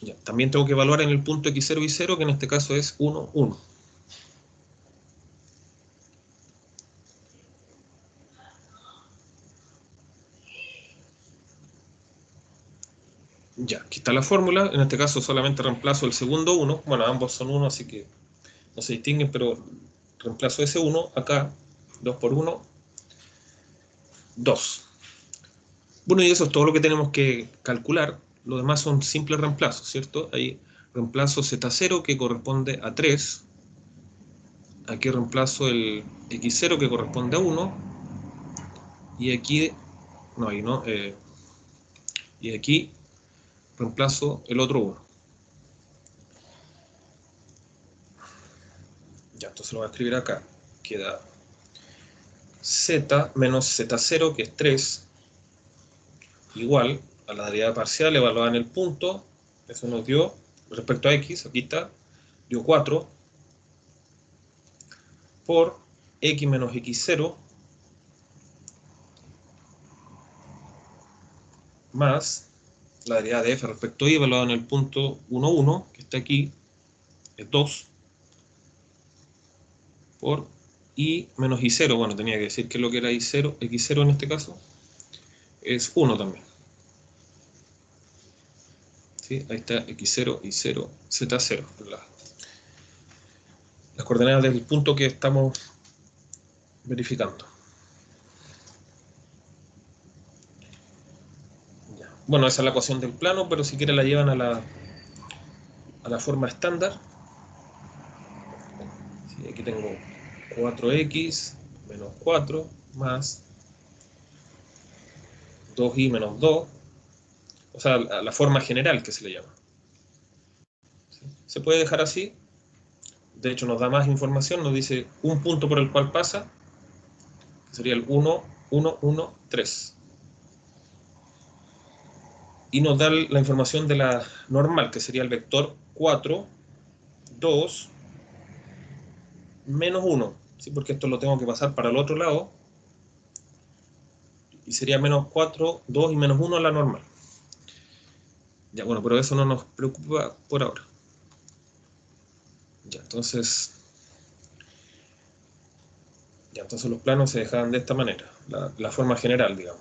Ya, también tengo que evaluar en el punto x0 y 0, que en este caso es 1, 1. Ya, aquí está la fórmula. En este caso solamente reemplazo el segundo 1. Bueno, ambos son 1, así que no se distinguen, pero reemplazo ese 1 acá. 2 por 1, 2. Bueno, y eso es todo lo que tenemos que calcular. Lo demás son simples reemplazos, ¿cierto? Ahí reemplazo z0, que corresponde a 3. Aquí reemplazo el x0, que corresponde a 1. Y aquí, no, ahí no. Y aquí reemplazo el otro 1. Ya, entonces lo voy a escribir acá. Queda z menos z0, que es 3, igual a la derivada parcial evaluada en el punto. Eso nos dio, respecto a x, aquí está, dio 4, por x menos x0, más la derivada de f respecto a y evaluada en el punto 1, 1, que está aquí, es 2, por y menos y0. Bueno, tenía que decir que lo que era y0, x0 en este caso, es 1 también. ¿Sí? Ahí está x0, y0, z0. Las coordenadas del punto que estamos verificando. Ya. Bueno, esa es la ecuación del plano, pero si quieren la llevan a la forma estándar. Sí, aquí tengo 4x menos 4 más 2y menos 2. O sea, la forma general que se le llama. ¿Sí? Se puede dejar así. De hecho, nos da más información. Nos dice un punto por el cual pasa, que sería el 1, 1, 1, 3. Y nos da la información de la normal, que sería el vector 4, 2, menos 1. ¿Sí? Porque esto lo tengo que pasar para el otro lado. Y sería menos 4, 2 y menos 1 a la normal. Ya, bueno, pero eso no nos preocupa por ahora. Ya, entonces los planos se dejan de esta manera, la forma general, digamos.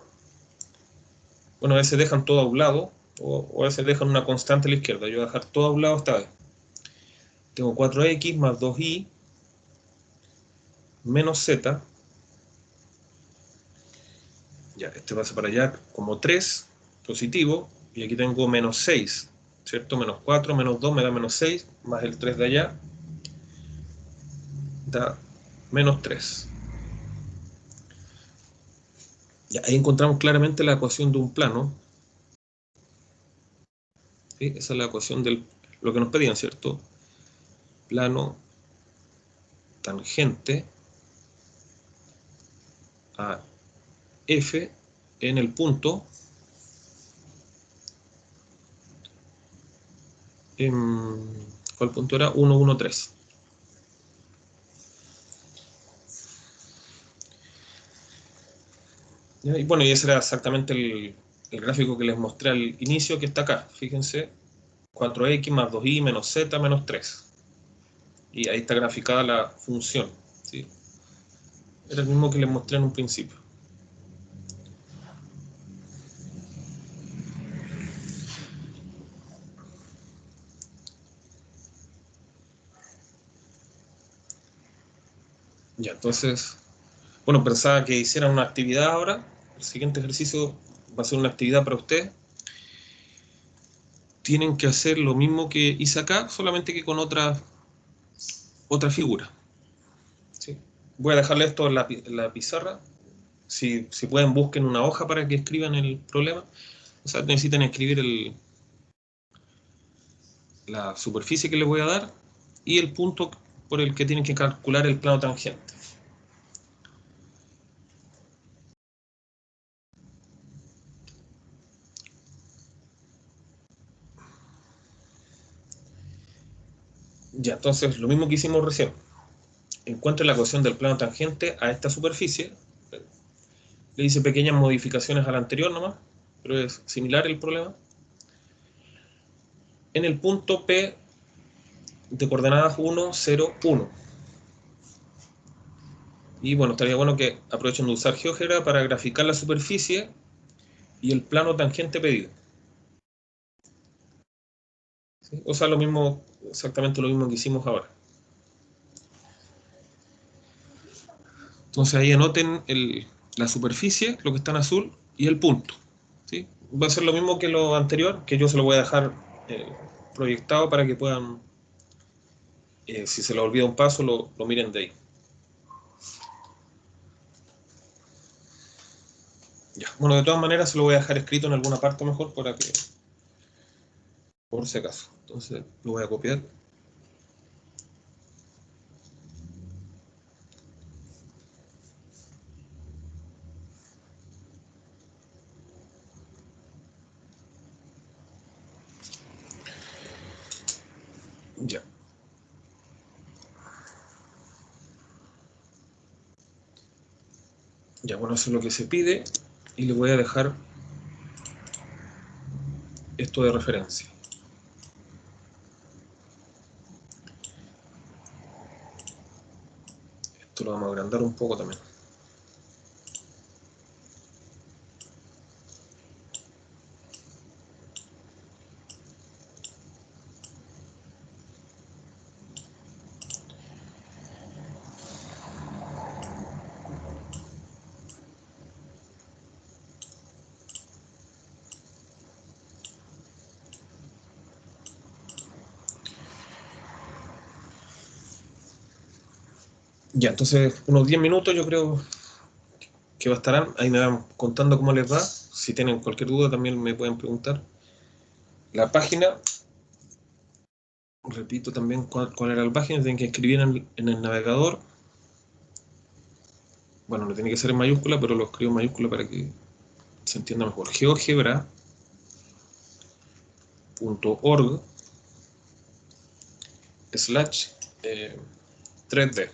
Bueno, a veces dejan todo a un lado, o a veces dejan una constante a la izquierda. Yo voy a dejar todo a un lado esta vez. Tengo 4x más 2y menos z. Ya, este pasa para allá como 3, positivo, y aquí tengo menos 6, ¿cierto? Menos 4, menos 2 me da menos 6, más el 3 de allá, da menos 3. Ya, ahí encontramos claramente la ecuación de un plano. ¿Sí? Esa es la ecuación de lo que nos pedían, ¿cierto? Plano tangente a F en el punto ¿cuál punto era? 1, 1, 3. Y bueno, y ese era exactamente el gráfico que les mostré al inicio, que está acá. Fíjense, 4x más 2y menos z menos 3. Y ahí está graficada la función, ¿sí? Era el mismo que les mostré en un principio. Ya, entonces, bueno, pensaba que hicieran una actividad ahora. El siguiente ejercicio va a ser una actividad para ustedes. Tienen que hacer lo mismo que hice acá, solamente que con otra figura. ¿Sí? Voy a dejarle esto en la pizarra. Si pueden, busquen una hoja para que escriban el problema. O sea, necesitan escribir la superficie que les voy a dar y el punto por el que tienen que calcular el plano tangente. Ya, entonces, lo mismo que hicimos recién. Encuentre la ecuación del plano tangente a esta superficie. Le hice pequeñas modificaciones a la anterior nomás, pero es similar el problema. En el punto P de coordenadas 1, 0, 1. Y bueno, estaría bueno que aprovechen de usar GeoGebra para graficar la superficie y el plano tangente pedido. ¿Sí? O sea, lo mismo, exactamente lo mismo que hicimos ahora. Entonces ahí anoten la superficie, lo que está en azul, y el punto. ¿Sí? Va a ser lo mismo que lo anterior, que yo se lo voy a dejar proyectado para que puedan, si se les olvida un paso, lo miren de ahí. Ya. Bueno, de todas maneras se lo voy a dejar escrito en alguna parte mejor para que, por si acaso. Entonces lo voy a copiar. Ya. Ya, bueno, eso es lo que se pide y le voy a dejar esto de referencia. Esto lo vamos a agrandar un poco también. Ya, entonces unos 10 minutos yo creo que bastarán. Ahí me van contando cómo les va. Si tienen cualquier duda también me pueden preguntar. La página, repito también cuál era la página, tienen que escribir en el navegador. Bueno, no tiene que ser en mayúscula, pero lo escribo en mayúscula para que se entienda mejor. geogebra.org/3D.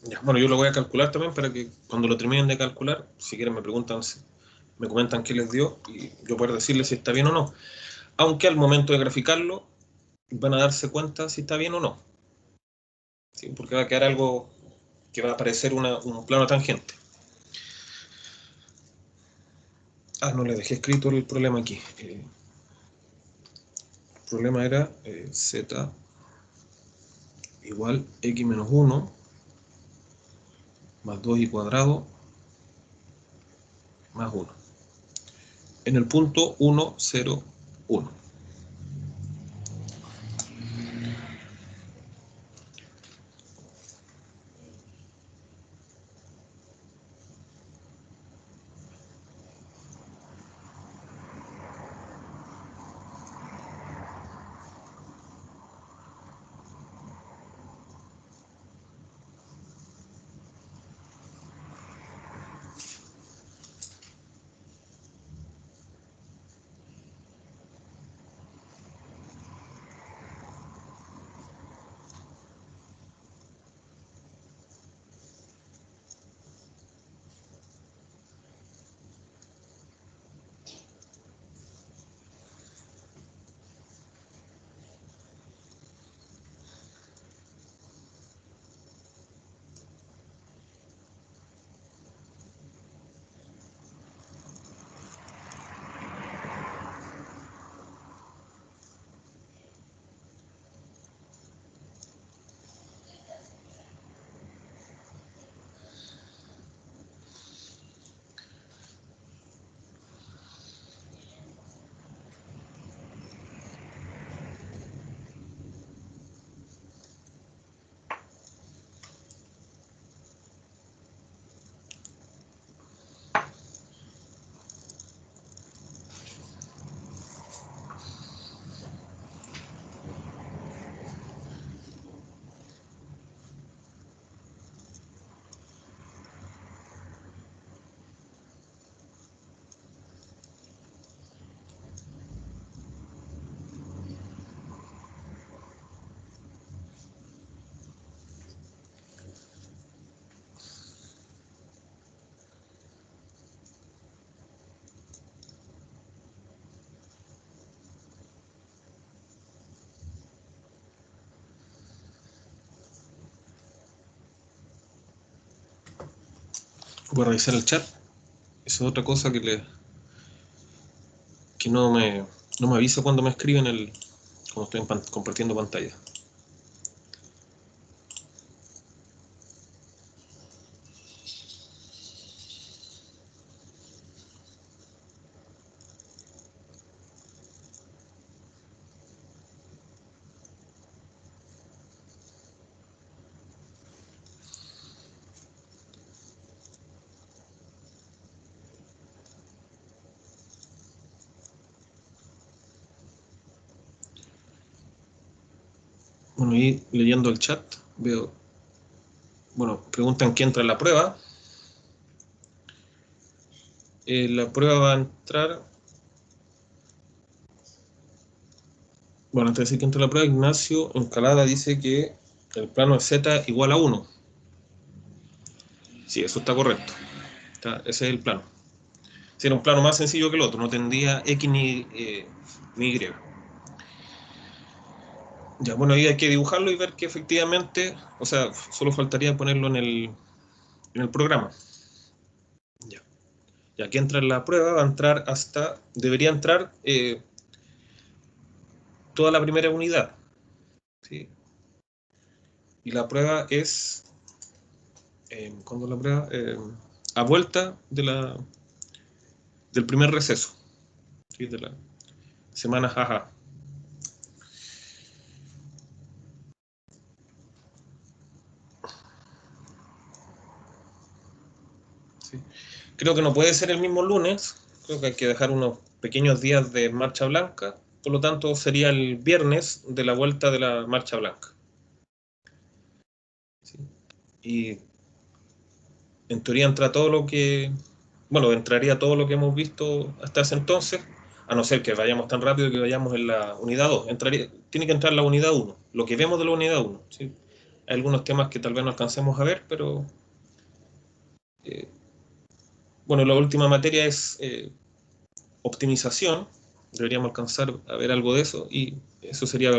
Ya, bueno, yo lo voy a calcular también para que cuando lo terminen de calcular, si quieren me preguntan, me comentan qué les dio y yo poder decirles si está bien o no. Aunque al momento de graficarlo van a darse cuenta si está bien o no. ¿Sí? Porque va a quedar algo que va a aparecer un plano tangente. Ah, no le dejé escrito el problema aquí. El problema era z igual x menos 1 más 2y cuadrado más 1. En el punto 1, 0, 1. Voy a revisar el chat. Esa es otra cosa que no me avisa cuando me escriben cuando estoy compartiendo pantalla. Bueno, y leyendo el chat, veo, bueno, preguntan quién entra en la prueba. La prueba va a entrar, bueno, antes de decir que entra en la prueba, Ignacio Encalada dice que el plano es z igual a 1. Sí, eso está correcto. Ese es el plano. Si era un plano más sencillo que el otro, no tendría x ni y. Ya, bueno, ahí hay que dibujarlo y ver que efectivamente, o sea, solo faltaría ponerlo en el programa. Ya. Y aquí entra en la prueba, va a entrar debería entrar toda la primera unidad. ¿Sí? Y la prueba es, ¿cuándo la prueba? A vuelta del primer receso, ¿sí? De la semana jaja. ¿Sí? Creo que no puede ser el mismo lunes, creo que hay que dejar unos pequeños días de marcha blanca, por lo tanto sería el viernes de la vuelta de la marcha blanca. ¿Sí? Y en teoría entra todo lo que, bueno, entraría todo lo que hemos visto hasta ese entonces, a no ser que vayamos tan rápido que vayamos en la unidad 2. Tiene que entrar la unidad 1, lo que vemos de la unidad 1. ¿Sí? Hay algunos temas que tal vez no alcancemos a ver, pero bueno, la última materia es optimización. Deberíamos alcanzar a ver algo de eso y eso sería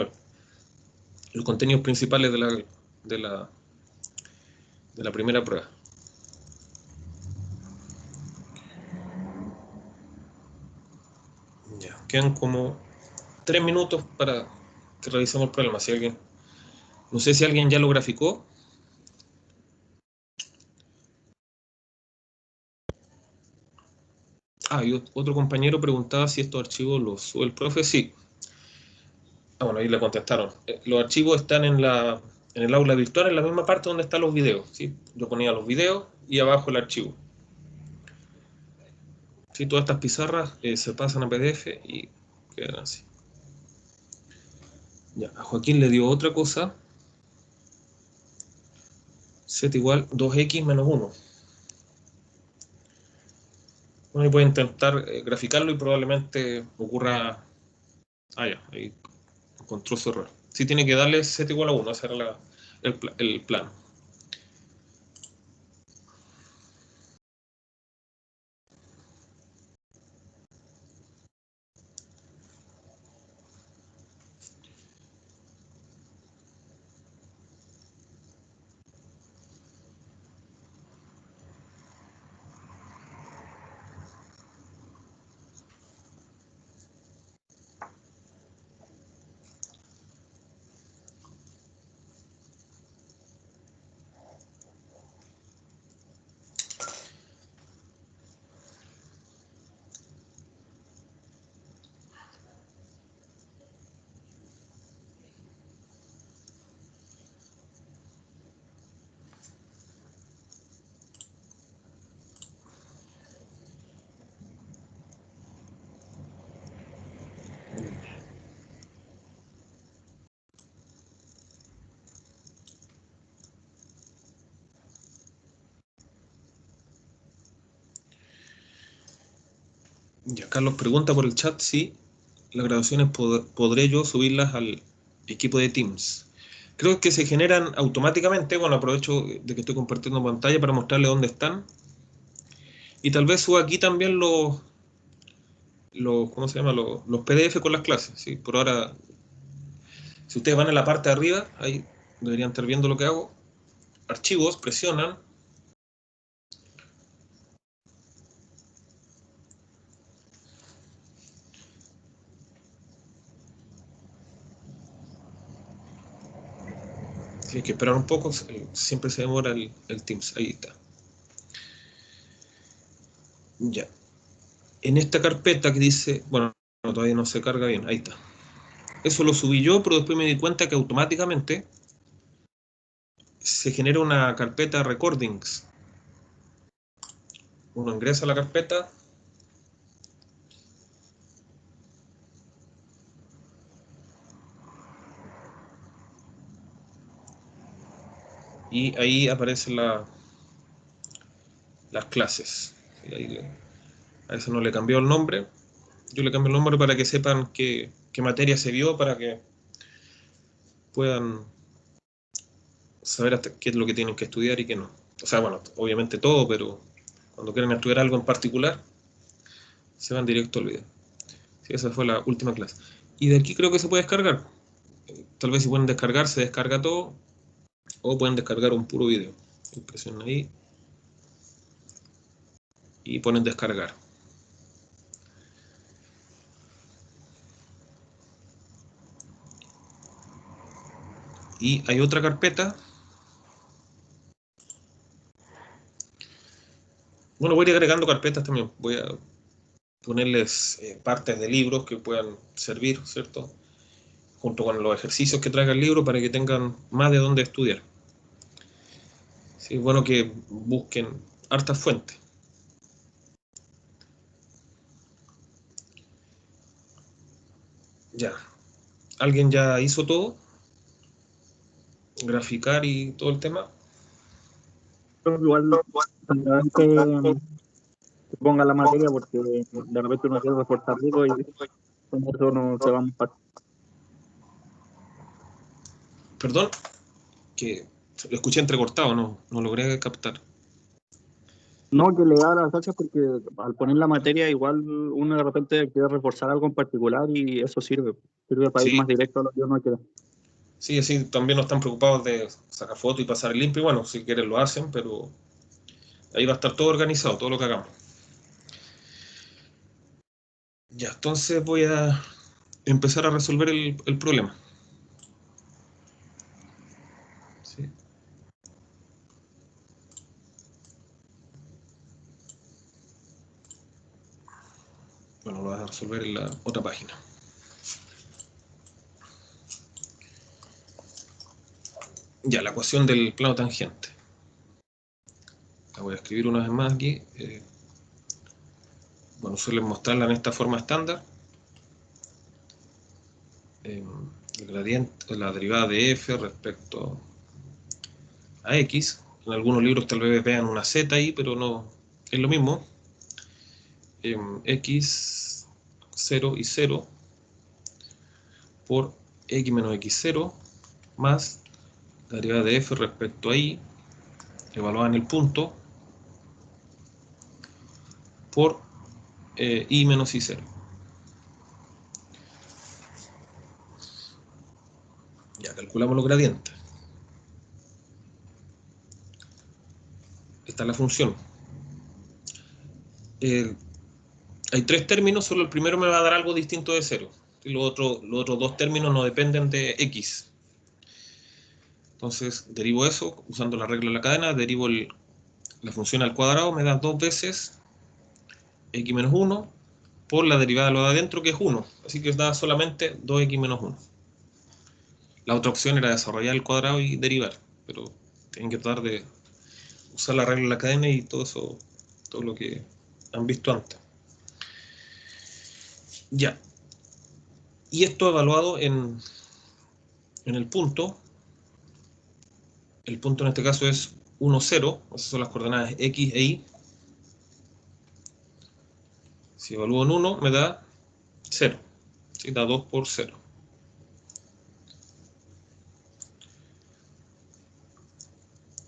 los contenidos principales de la primera prueba. Ya, quedan como 3 minutos para que revisemos el problema. Si alguien, no sé si alguien ya lo graficó. Y otro compañero preguntaba si estos archivos los sube el profe. Sí. Bueno, ahí le contestaron. Los archivos están en el aula virtual, en la misma parte donde están los videos. ¿Sí? Yo ponía los videos y abajo el archivo. ¿Sí? Todas estas pizarras se pasan a PDF y quedan así. Ya, a Joaquín le dio otra cosa. Z igual 2x menos 1. Bueno, ahí puede intentar graficarlo y probablemente ocurra... ya, ahí encontró su error. Sí tiene que darle Z igual a 1, ese era el plan. Ya, Carlos pregunta por el chat si las grabaciones podré yo subirlas al equipo de Teams. Creo que se generan automáticamente. Bueno, aprovecho de que estoy compartiendo pantalla para mostrarle dónde están. Y tal vez suba aquí también ¿cómo se llama? Los PDF con las clases. ¿Sí? Por ahora, si ustedes van en la parte de arriba, ahí deberían estar viendo lo que hago. Archivos, presionan. Hay que esperar un poco, siempre se demora el Teams. Ahí está. Ya. En esta carpeta que dice, bueno, todavía no se carga bien, ahí está. Eso lo subí yo, pero después me di cuenta que automáticamente se genera una carpeta recordings. Uno ingresa a la carpeta. Y ahí aparecen las clases. A eso no le cambió el nombre. Yo le cambio el nombre para que sepan qué materia se vio, para que puedan saber hasta qué es lo que tienen que estudiar y qué no. O sea, bueno, obviamente todo, pero cuando quieren estudiar algo en particular, se van directo al video. Sí, esa fue la última clase. Y de aquí creo que se puede descargar. Tal vez si pueden descargar, se descarga todo. O pueden descargar un puro video. Presionan ahí. Y ponen descargar. Y hay otra carpeta. Bueno, voy a ir agregando carpetas también. Voy a ponerles partes de libros que puedan servir, ¿cierto? Junto con los ejercicios que traiga el libro para que tengan más de dónde estudiar. Sí, es bueno que busquen hartas fuentes. Ya. ¿Alguien ya hizo todo? Graficar y todo el tema. Igual, que ponga la materia porque de repente uno quiere reportar algo y con eso no se va a pasar. Perdón, que Lo escuché entrecortado, no logré captar. No, que le da las gracias porque al poner la materia igual uno de repente quiere reforzar algo en particular y eso sirve. Sirve para ir Sí, más directo a lo que uno quiere. sí, así también no están preocupados de sacar fotos y pasar el limpio. Bueno, si quieren lo hacen, pero ahí va a estar todo organizado, todo lo que hagamos. Ya, entonces voy a empezar a resolver el problema. ¿Sí? Bueno, lo voy a resolver en la otra página. Ya, la ecuación del plano tangente. La voy a escribir una vez más aquí. Bueno, suelen mostrarla en esta forma estándar. El gradiente, la derivada de f respecto a x. En algunos libros tal vez vean una z ahí, pero no es lo mismo. X 0 y 0 por x menos x0 más la derivada de f respecto a y evaluada en el punto por y menos y0. Ya calculamos los gradientes. Esta es la función. Hay tres términos, solo el primero me va a dar algo distinto de 0. Y los otros dos términos no dependen de x. Entonces derivo eso usando la regla de la cadena, derivo la función al cuadrado, me da 2 veces x menos 1 por la derivada de lo de adentro, que es 1. Así que da solamente 2x menos 1. La otra opción era desarrollar el cuadrado y derivar, pero tienen que tratar de usar la regla de la cadena y todo eso, todo lo que han visto antes. Ya. Y esto evaluado en el punto. El punto en este caso es 1, 0. Esas son las coordenadas x e y. Si evalúo en 1 me da 0. ¿Sí? Da 2 por 0.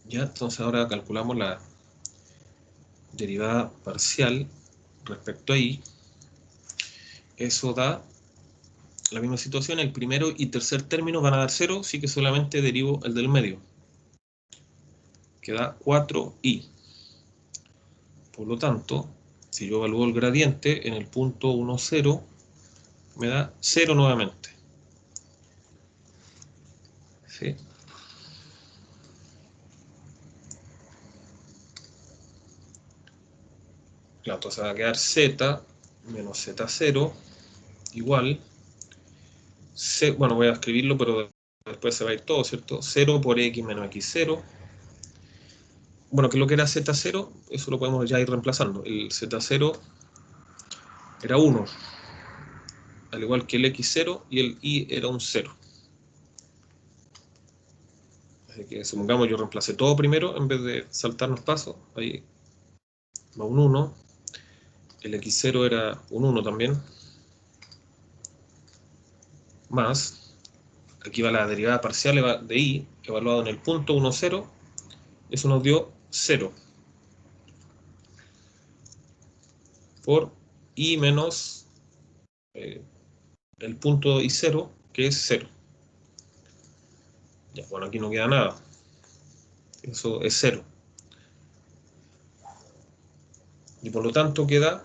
Ya, entonces ahora calculamos la derivada parcial respecto a y. Eso da la misma situación. El primero y tercer término van a dar 0, así que solamente derivo el del medio, que da 4y. Por lo tanto, si yo evalúo el gradiente en el punto 1, 0, me da 0 nuevamente. ¿Sí? Claro, entonces va a quedar z menos z0 igual, bueno, voy a escribirlo, pero después se va a ir todo, ¿cierto? 0 por x menos x0. Bueno, que lo que era z0, eso lo podemos ya ir reemplazando. El z0 era 1, al igual que el x0, y el y era un 0. Así que supongamos yo reemplacé todo primero en vez de saltarnos pasos. Ahí va un 1. El x0 era un 1 también. Más, aquí va la derivada parcial de y, evaluado en el punto 1, 0. Eso nos dio 0. Por y menos el punto y 0, que es 0. Ya, bueno, aquí no queda nada. Eso es 0. Y por lo tanto queda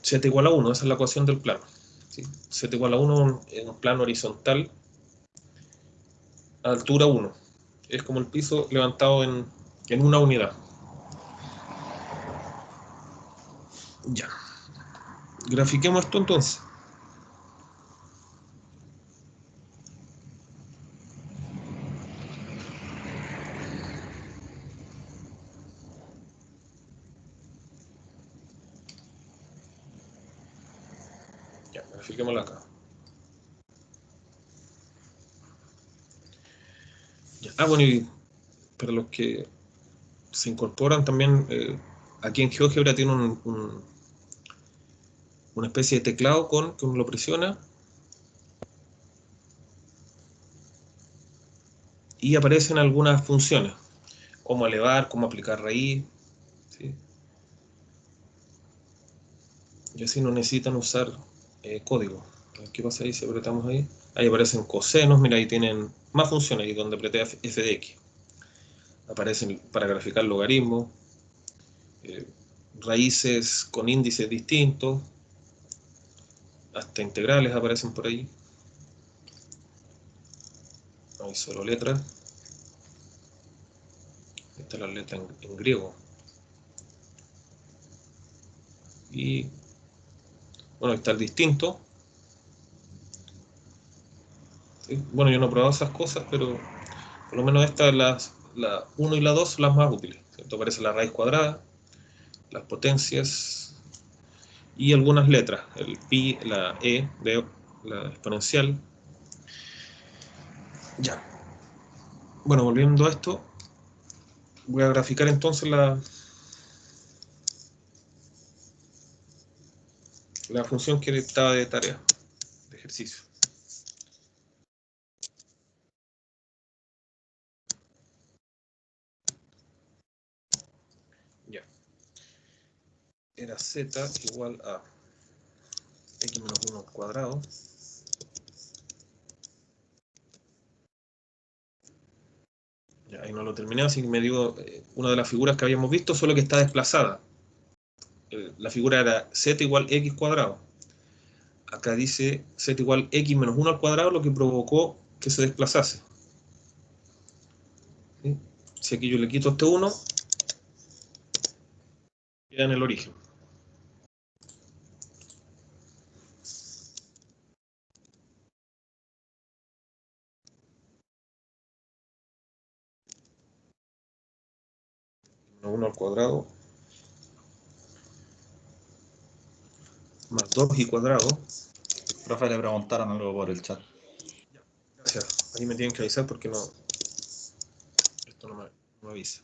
z igual a 1. Esa es la ecuación del plano. ¿Sí? Z igual a 1 en un plano horizontal a altura 1. Es como el piso levantado en una unidad. Ya. Grafiquemos esto entonces. Ya, grafiquémoslo acá. Ya. Ah, bueno, y para los que se incorporan también, aquí en GeoGebra tiene una especie de teclado que uno lo presiona y aparecen algunas funciones, cómo elevar, cómo aplicar raíz, ¿sí? Y así no necesitan usar código. ¿Qué pasa ahí si apretamos ahí? Ahí aparecen cosenos, mira, ahí tienen más funciones, ahí donde apreté f de x. Aparecen para graficar logaritmos, raíces con índices distintos, hasta integrales aparecen por ahí. Hay solo letras. Esta es la letra en griego. Y bueno, está el distinto. ¿Sí? Bueno, yo no he probado esas cosas, pero por lo menos estas, la 1 y la 2 son las más útiles, ¿cierto? Aparece la raíz cuadrada, las potencias y algunas letras, el pi, la e, la exponencial. Ya. Bueno, volviendo a esto, voy a graficar entonces la función que estaba de tarea, de ejercicio. Ya. Era z igual a x menos 1 al cuadrado. Ya, ahí no lo terminé, así que me dio una de las figuras que habíamos visto, solo que está desplazada. La figura era z igual x cuadrado. Acá dice z igual x menos 1 al cuadrado, lo que provocó que se desplazase. ¿Sí? Si aquí yo le quito este 1, queda en el origen. Menos 1 al cuadrado más 2y cuadrado. Profe, le preguntaron algo por el chat. Gracias. Ahí me tienen que avisar porque no. Esto no me avisa.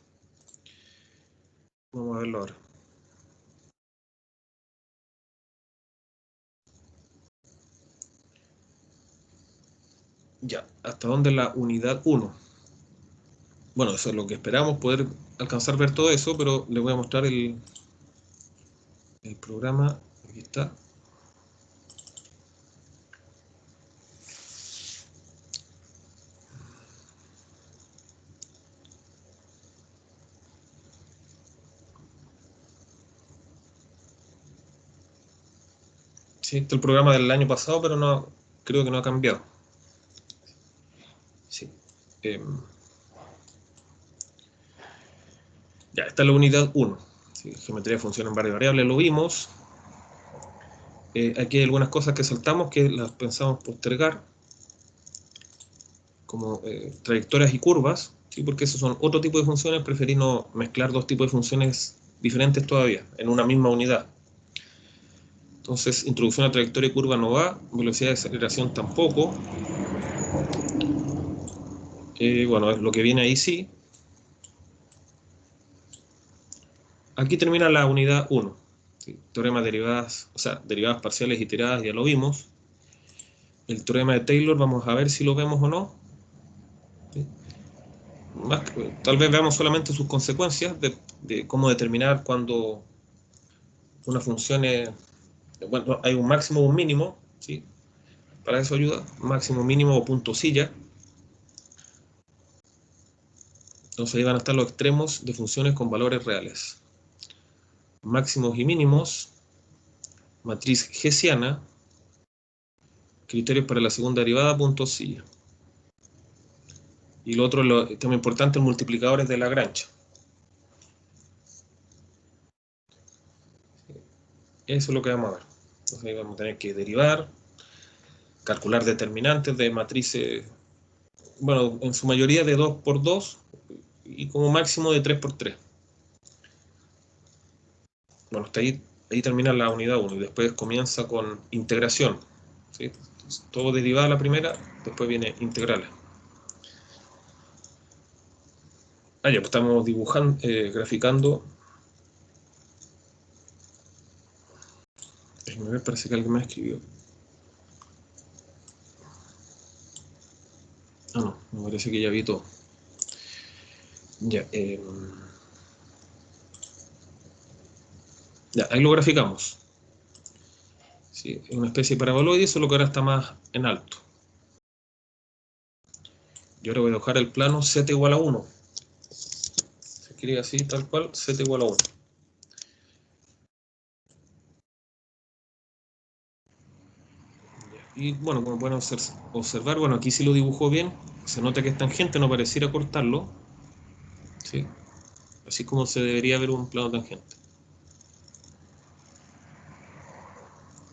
Vamos a verlo ahora. Ya, ¿hasta dónde la unidad 1? Bueno, eso es lo que esperamos, poder alcanzar a ver todo eso, pero les voy a mostrar el programa. Aquí está. Sí, este es el programa del año pasado, pero no, creo que no ha cambiado. Sí. Ya, esta es la unidad 1. ¿Sí? Geometría de función en variables, lo vimos. Aquí hay algunas cosas que saltamos que las pensamos postergar, como trayectorias y curvas, ¿sí? Porque esos son otro tipo de funciones, preferí no mezclar dos tipos de funciones diferentes todavía, en una misma unidad. Entonces, introducción a trayectoria y curva no va, velocidad de aceleración tampoco. Bueno, es lo que viene ahí sí. Aquí termina la unidad 1. ¿Sí? Teorema de derivadas, o sea, derivadas parciales iteradas, ya lo vimos. El teorema de Taylor, vamos a ver si lo vemos o no. ¿Sí? Tal vez veamos solamente sus consecuencias de cómo determinar cuando una función es, bueno, hay un máximo o un mínimo, ¿sí? Para eso ayuda, máximo, mínimo o punto silla. Entonces ahí van a estar los extremos de funciones con valores reales. Máximos y mínimos, matriz hessiana, criterios para la segunda derivada, punto silla. Y lo otro, tema importante, el multiplicador es de Lagrange. Eso es lo que vamos a ver. Entonces ahí vamos a tener que derivar, calcular determinantes de matrices, bueno, en su mayoría de 2 por 2 y como máximo de 3 por 3. Bueno, hasta ahí termina la unidad 1 y después comienza con integración. ¿Sí? Todo derivado a la primera, después viene integrales. Ah, ya, pues estamos dibujando, graficando. Me parece que alguien me escribió. Ah, no, me parece que ya vi todo. Ya, ya, ahí lo graficamos. Sí, es una especie de paraboloide, solo que ahora está más en alto. Y ahora voy a dibujar el plano z igual a 1. Se escribe así, tal cual, z igual a 1. Y bueno, como pueden observar, bueno, aquí sí lo dibujó bien. Se nota que es tangente, no pareciera cortarlo. ¿Sí? Así como se debería ver un plano tangente.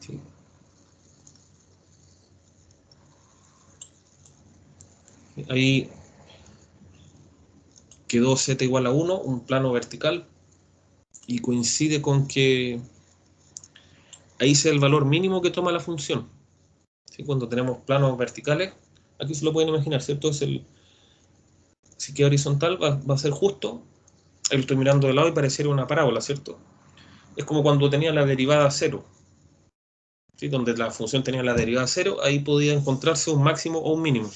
¿Sí? Ahí quedó z igual a 1, un plano vertical, y coincide con que ahí sea el valor mínimo que toma la función. ¿Sí? Cuando tenemos planos verticales, aquí se lo pueden imaginar, ¿cierto? Si queda horizontal va a ser justo, ahí lo estoy mirando de lado y pareciera una parábola, ¿cierto? Es como cuando tenía la derivada 0, ¿sí? Donde la función tenía la derivada 0, ahí podía encontrarse un máximo o un mínimo.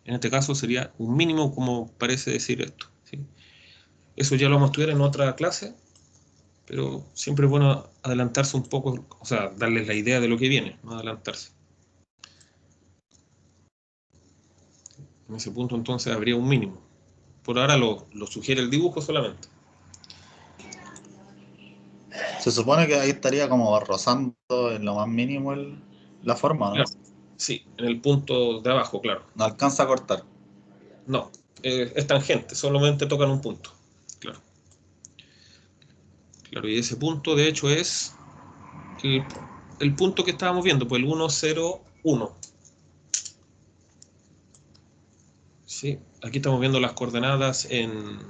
En este caso sería un mínimo, como parece decir esto, ¿sí? Eso ya lo vamos a estudiar en otra clase, pero siempre es bueno adelantarse un poco, o sea, darles la idea de lo que viene, no adelantarse. En ese punto entonces habría un mínimo. Por ahora lo sugiere el dibujo solamente. Se supone que ahí estaría como rozando en lo más mínimo la forma, ¿no? Claro, sí, en el punto de abajo, claro. No alcanza a cortar. No, es tangente, solamente tocan un punto. Claro. Claro, y ese punto de hecho es el punto que estábamos viendo, pues el 1, 0, 1. ¿Sí? Aquí estamos viendo las coordenadas en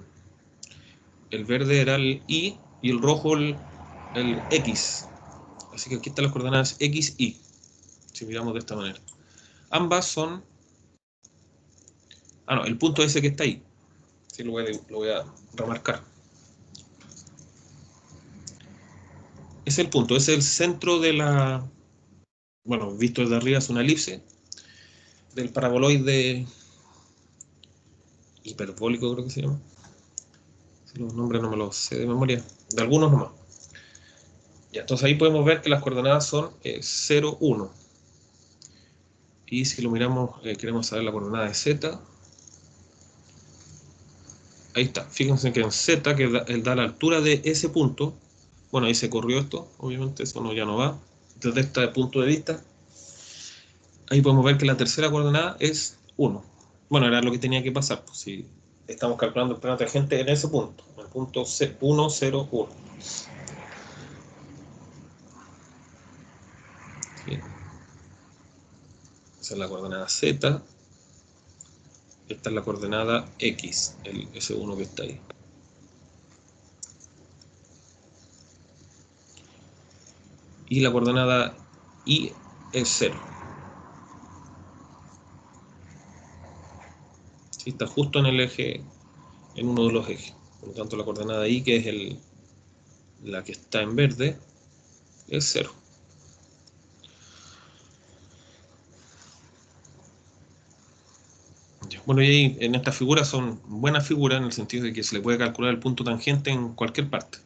el verde era el Y y el rojo el X. Así que aquí están las coordenadas X, Y, si miramos de esta manera. Ambas son... Ah, no, el punto ese que está ahí. Sí, lo voy a remarcar. Es el punto, es el centro de la... Bueno, visto desde arriba es una elipse del paraboloide hiperbólico, creo que se llama. Si los nombres no me los sé de memoria, de algunos nomás. Ya, entonces ahí podemos ver que las coordenadas son 0, 1. Y si lo miramos, queremos saber la coordenada de z. Ahí está, fíjense que en z, que da la altura de ese punto, bueno, ahí se corrió esto, obviamente, eso no, ya no va. Desde este punto de vista, ahí podemos ver que la tercera coordenada es 1. Bueno, era lo que tenía que pasar, pues, si estamos calculando el plano tangente en ese punto, en el punto 1, 0, 1. ¿Sí? Esa es la coordenada z. Esta es la coordenada x, ese 1 que está ahí. Y la coordenada y es 0. ¿Sí? Está justo en el eje, en uno de los ejes. Por lo tanto, la coordenada y, que es la que está en verde, es 0. Bueno, y ahí en esta figura son buenas figuras en el sentido de que se le puede calcular el punto tangente en cualquier parte.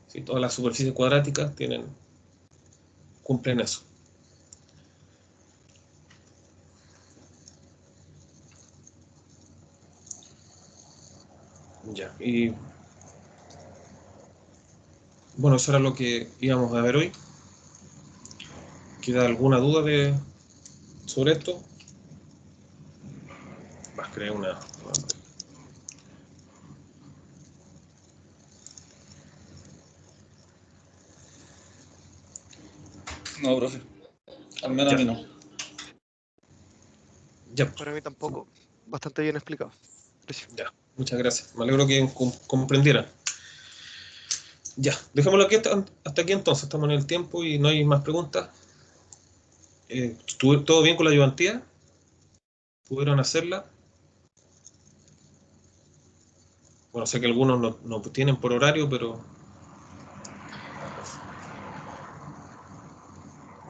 ¿Sí? Todas las superficies cuadráticas cumplen eso. Ya, y bueno, eso era lo que íbamos a ver hoy. ¿Queda alguna duda sobre esto? Vas a crear una... No, profe. Al menos Ya. a mí no. Ya, Para mí tampoco. Bastante bien explicado. Gracias. ya. Muchas gracias. Me alegro que comprendieran. Ya, dejémoslo aquí hasta aquí entonces. Estamos en el tiempo y no hay más preguntas. ¿Estuvo todo bien con la ayudantía? ¿Pudieron hacerla? Bueno, sé que algunos no tienen por horario, pero...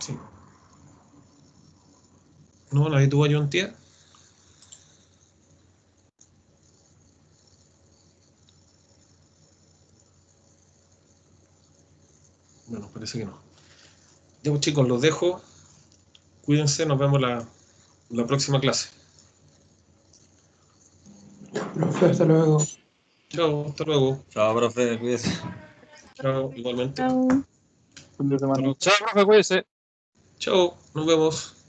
Sí. ¿No? ¿Nadie tuvo ayudantía? Bueno, parece que no. Ya pues, chicos, los dejo. Cuídense, nos vemos la próxima clase. Profe, hasta luego. Chao, hasta luego. Chao, profe, cuídese. Chao, igualmente. Fin de semana. Hasta luego. Chao, profe, cuídese. Chao, nos vemos.